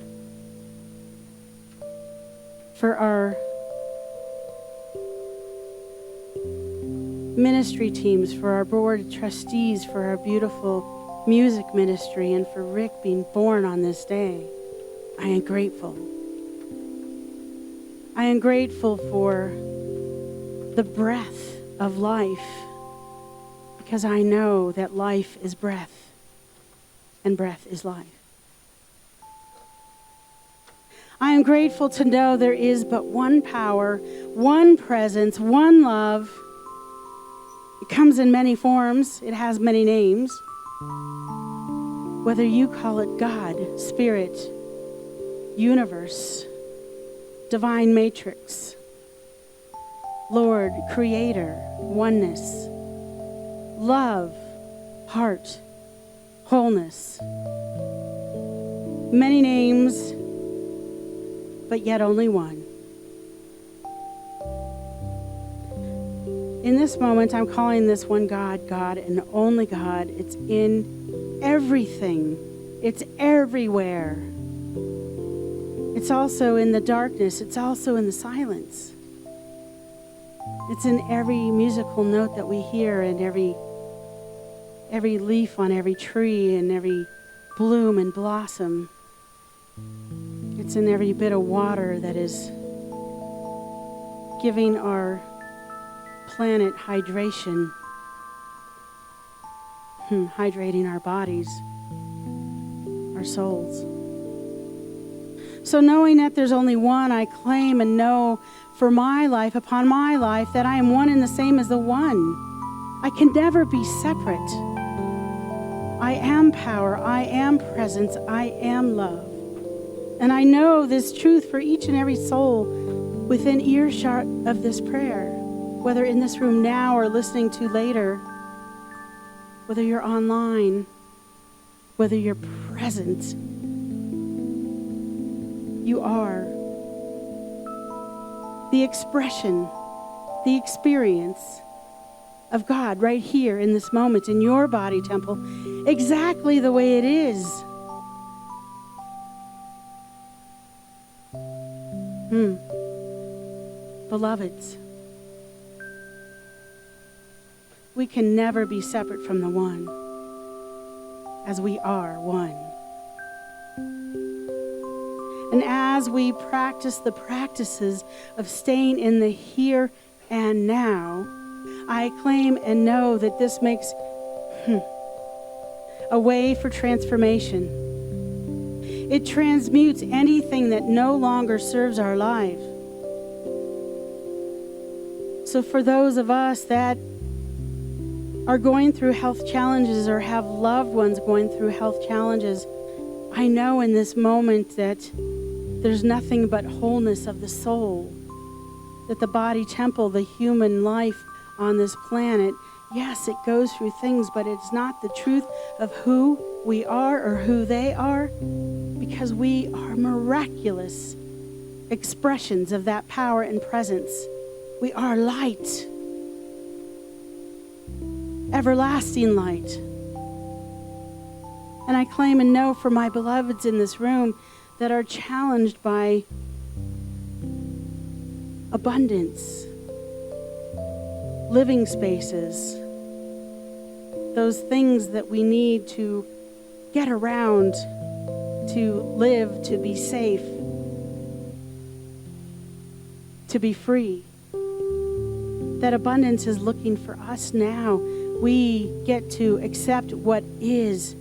for our ministry teams, for our board of trustees, for our beautiful music ministry, and for Rick being born on this day. I am grateful. I am grateful for the breath of life, because I know that life is breath, and breath is life. I am grateful to know there is but one power, one presence, one love. It comes in many forms. It has many names. Whether you call it God, Spirit, Universe, Divine Matrix, Lord, Creator, Oneness, Love, Heart, Wholeness. Many names, but yet only one. In this moment, I'm calling this one God, God, and only God. It's in everything. It's everywhere. It's also in the darkness. It's also in the silence. It's in every musical note that we hear, and every leaf on every tree, and every bloom and blossom. It's in every bit of water that is giving our planet hydration, hydrating our bodies, our souls. So knowing that there's only one, I claim and know for my life, upon my life, that I am one and the same as the one. I can never be separate. I am power, I am presence, I am love. And I know this truth for each and every soul within earshot of this prayer. whether in this room now or listening to later, whether you're online, whether you're present, you are the expression, the experience of God right here in this moment in your body temple, exactly the way it is. Beloveds, we can never be separate from the one, as we are one. And as we practice the practices of staying in the here and now, I claim and know that this makes a way for transformation. It transmutes anything that no longer serves our life. So for those of us that are going through health challenges or have loved ones going through health challenges, I know in this moment that there's nothing but wholeness of the soul, that the body temple, the human life on this planet, yes, it goes through things, but it's not the truth of who we are or who they are, because we are miraculous expressions of that power and presence. We are light, everlasting light. And I claim and know for my beloveds in this room that are challenged by abundance, living spaces, those things that we need to get around, to live, to be safe, to be free. That abundance is looking for us now. We get to accept what is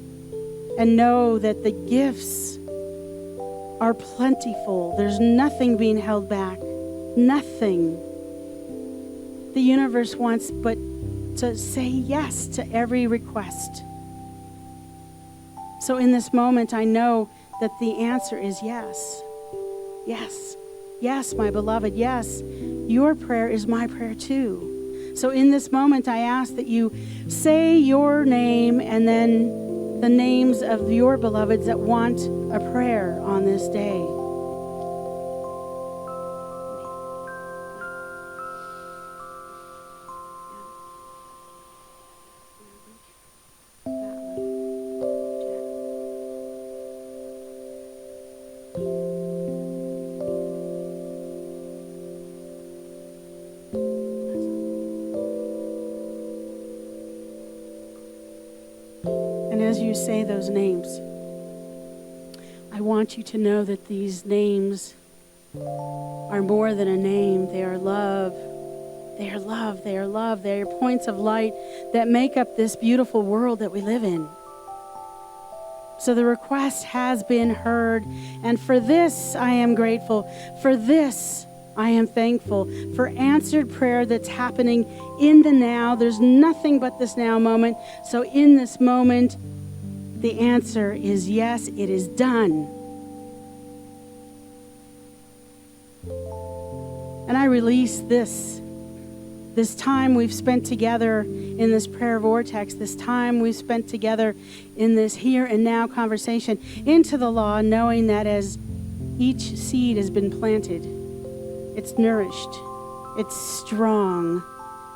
and know that the gifts are plentiful. There's nothing being held back. Nothing. The universe wants but to say yes to every request. So in this moment, I know that the answer is yes. Yes. Yes, my beloved, yes. Your prayer is my prayer too. So in this moment, I ask that you say your name and then the names of your beloveds that want a prayer on this day. And as you say those names, I want you to know that these names are more than a name. They are love. They are love. They are love. They are points of light that make up this beautiful world that we live in. So the request has been heard. And for this, I am grateful. For this, I am thankful. For answered prayer that's happening in the now. There's nothing but this now moment. So in this moment, the answer is yes, it is done. And I release this time we've spent together in this prayer vortex, this time we've spent together in this here and now conversation into the law, knowing that as each seed has been planted, it's nourished, it's strong.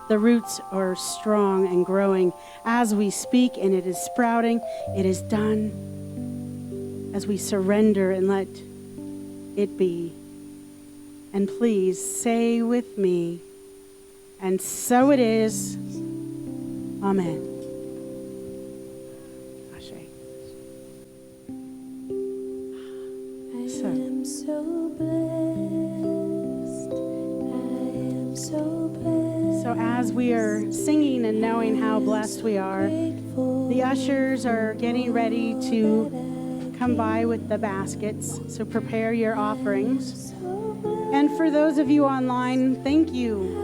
The roots are strong and growing as we speak, and it is sprouting. It is done as we surrender and let it be. And please say with me, and so it is. Amen. Ashe. I am so blessed. I am so blessed. So as we are singing and knowing how blessed we are, the ushers are getting ready to come by with the baskets. So prepare your offerings. And for those of you online, thank you.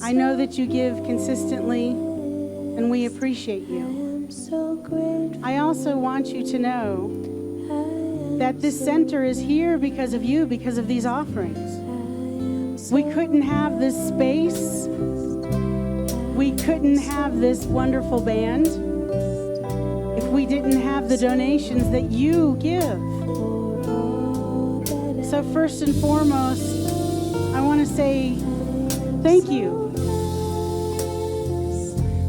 I know that you give consistently, and we appreciate you. I also want you to know that this center is here because of you, because of these offerings. We couldn't have this space we couldn't have this wonderful band if we didn't have the donations that you give. So first and foremost, I want to say thank you.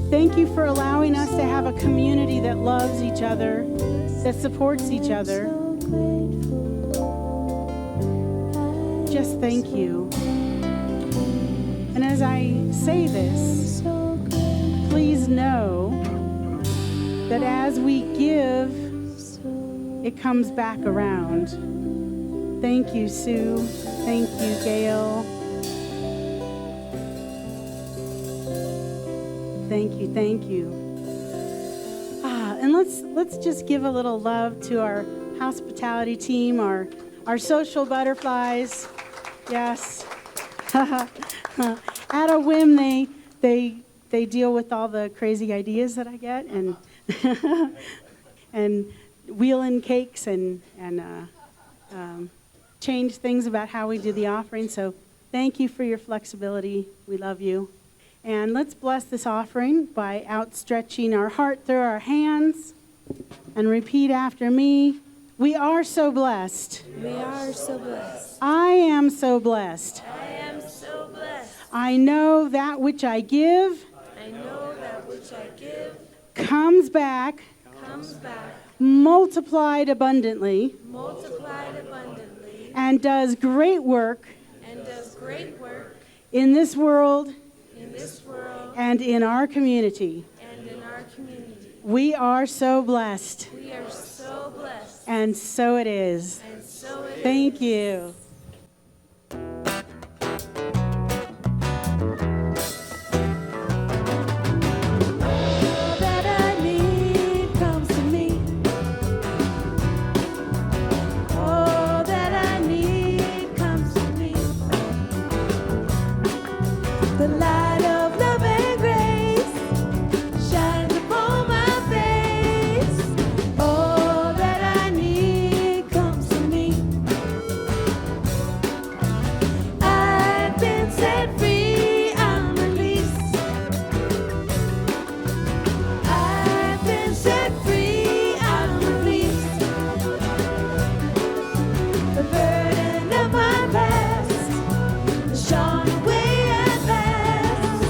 Thank you for allowing us to have a community that loves each other, that supports each other. Just thank you. And as I say this, please know that as we give, it comes back around. Thank you, Sue. Thank you, Gail. Thank you, thank you. And let's just give a little love to our hospitality team, our social butterflies. Yes. At a whim, they deal with all the crazy ideas that I get, and and wheel in cakes and change things about how we do the offering. So thank you for your flexibility. We love you. And let's bless this offering by outstretching our heart through our hands and repeat after me. We are so blessed. We are so blessed. I am so blessed. I am so blessed. I know that which I give I know that which I give comes back comes back multiplied abundantly multiplied abundantly and does great work and does great work in this world in this world and in our community. and in our community. We are so blessed, We are so blessed, and so it is. and so it is. Thank you. All that I need comes to me. All that I need comes to me. The light of love and grace shines upon my face. All that I need comes to me. I've been set free, I'm released. I've been set free, I'm released. The burden of my past is shone away at last.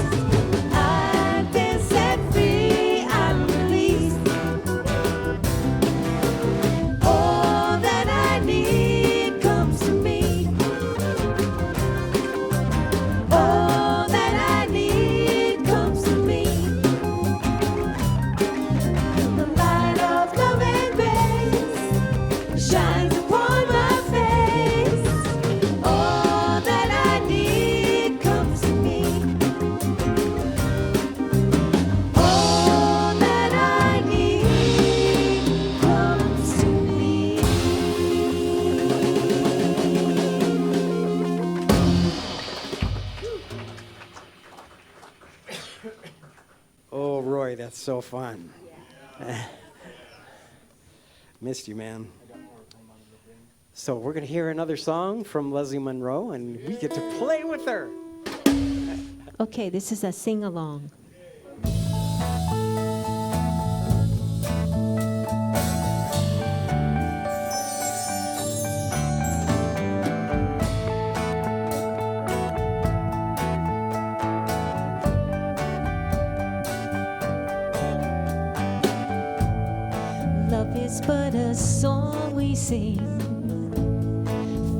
I've been set free, I'm released. All that I need comes to me. All that I need comes to me. The light of love and grace shines upon my face. All that I need comes to me. All that I need comes to me. Oh, Roy, that's so fun. Missed you, man. So we're going to hear another song from Leslie Monroe, and we get to play with her. Okay, this is a sing-along. Love is but a song we sing,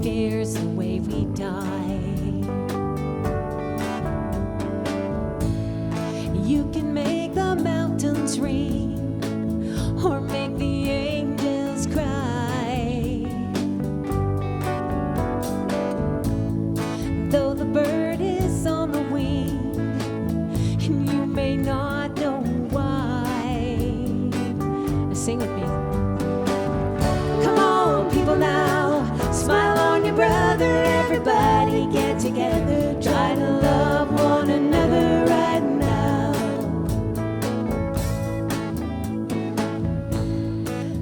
fear's the way we die. You can make the mountains ring or make the angels cry. Though the bird is on the wing and you may not know why. Sing with me. Come on, people now, smile on your brother. Everybody get together, try to love one another right now.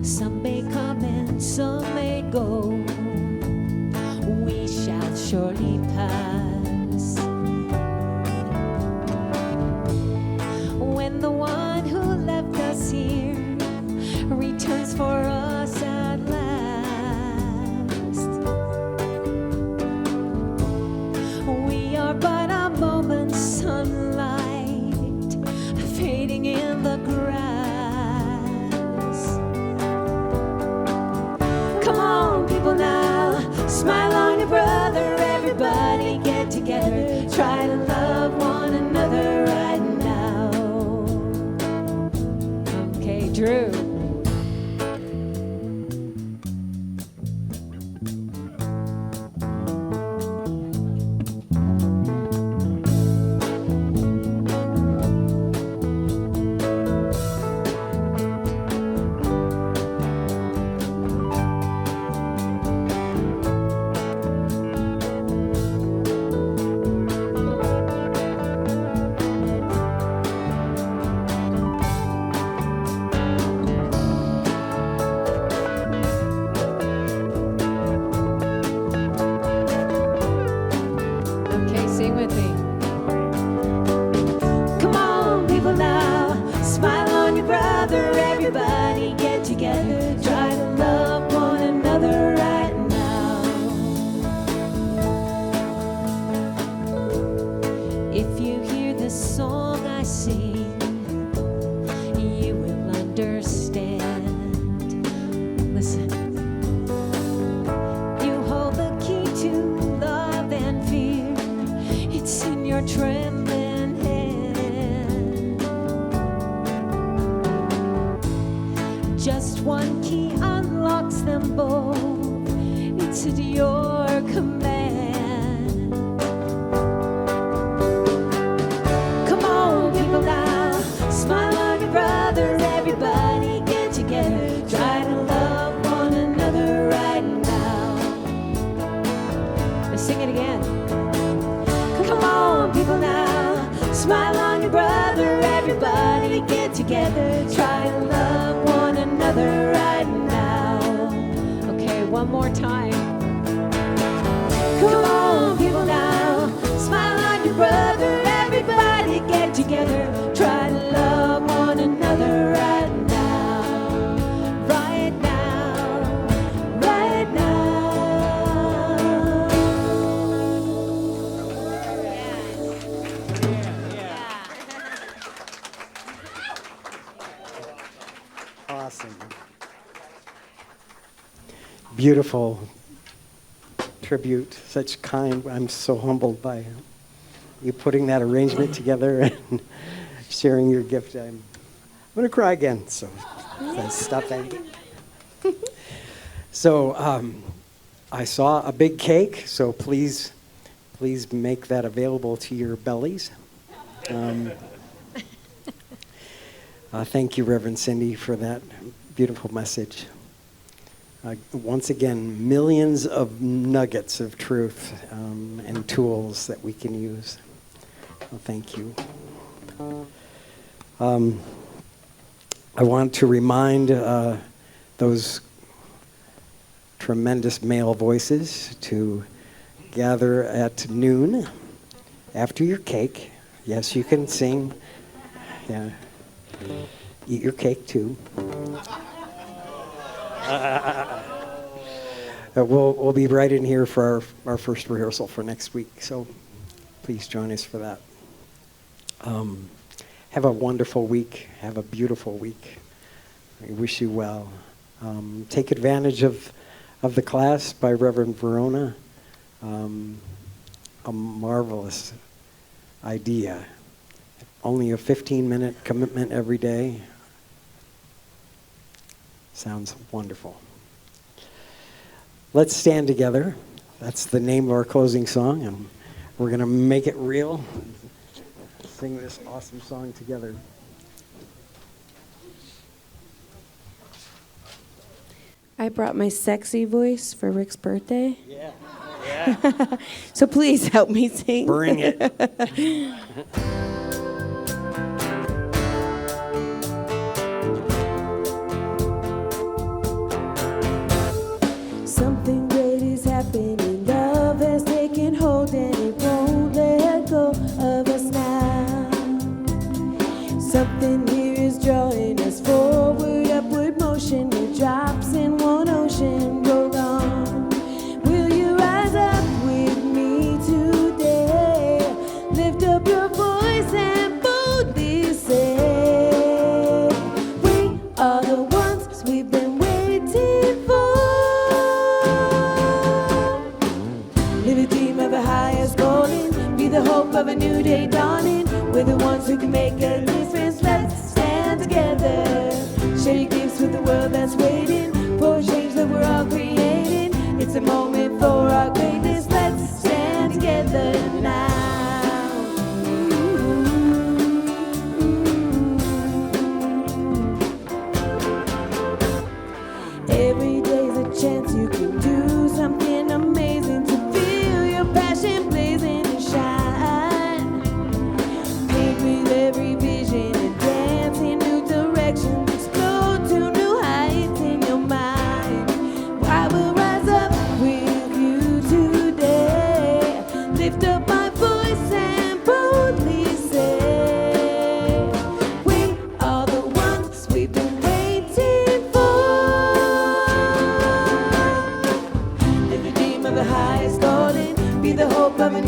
Some may come and some may go, we shall surely pass. waiting in the grass. Come on, people now, smile on your brother. Everybody get together, try to love one another right now. Okay, Drew. Okay, sing with me. Come on, people now, smile on your brother. Everybody get together, try to love one another right now. If you hear the song I sing, you will understand. Listen. You hold the key to love and fear. It's in your trembling hand. Just one key unlocks them both. It's at your command. Come on, people now, smile on your brother. Everybody get together, try to love one another right now. Let's sing it again. Come on, people now, smile on your brother. Everybody get together, try to love one another right now. Okay, one more time. Come on, people now, smile on your brother. Everybody get together, try to love one another right now. Right now, right now. Awesome. Beautiful tribute, such kind. I'm so humbled by you putting that arrangement together and sharing your gift. I'm going to cry again, so let's stop that. So I saw a big cake, so please make that available to your bellies. Thank you, Reverend Cindy, for that beautiful message. Once again, millions of nuggets of truth and tools that we can use. Well, thank you. I want to remind those tremendous male voices to gather at noon after your cake. Yes, you can sing. Yeah. Eat your cake too. We'll be right in here for our first rehearsal for next week, so please join us for that. Have a wonderful week. Have a beautiful week. I wish you well. Take advantage of the class by Reverend Verona. A marvelous idea. Only a 15-minute commitment every day. Sounds wonderful. Let's stand together. That's the name of our closing song, and we're going to make it real. Sing this awesome song together. I brought my sexy voice for Rick's birthday. Yeah. So please help me sing. Bring it. Something great is happening. Love has taken hold and it won't let go of us now. Something here is drawing us forward, upward motion. It drops in one ocean. Roll on. Will you rise up with me today? Lift up your voice and boldly say,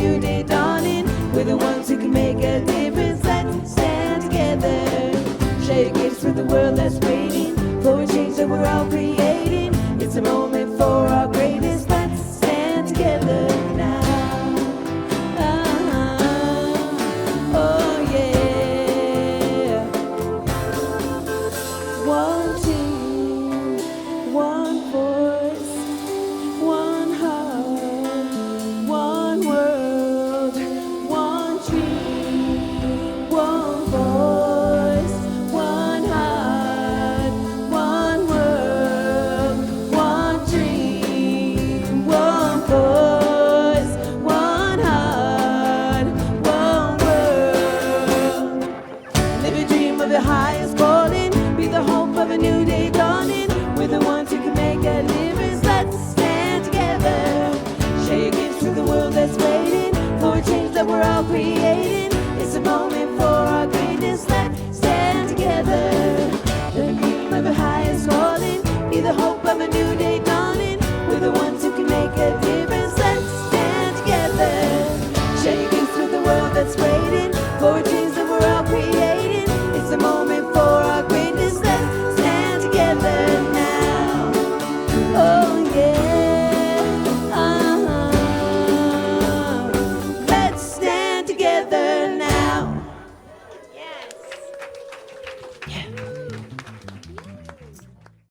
new day dawning. We're the ones who can make a difference. Let's stand together. Share your gifts with the world that's waiting for a change that we're all creating. It's a moment for our greatness. Let's stand together now. Oh yeah. 1, 2, 1 voice, 1 heart, 1 world, 1 dream, 1 voice, 1 heart, 1 world, 1 dream, 1 voice, 1 heart, 1 world. Live a dream of the highest calling. Be the hope of a new day dawning. We're the ones who can make a difference. Let's stand together. Share your gifts with the world that's waiting for a change that we're all creating. It's a moment for our greatness. Let's stand together. The dream of the highest calling. Be the hope of a new day dawning. We're the ones who can make a difference. Let's stand together. Share your gifts with the world that's waiting for a change that we're all creating. It's a moment for our greatness. Let's stand together now. Oh yeah. Let's stand together now. Yes. Yeah.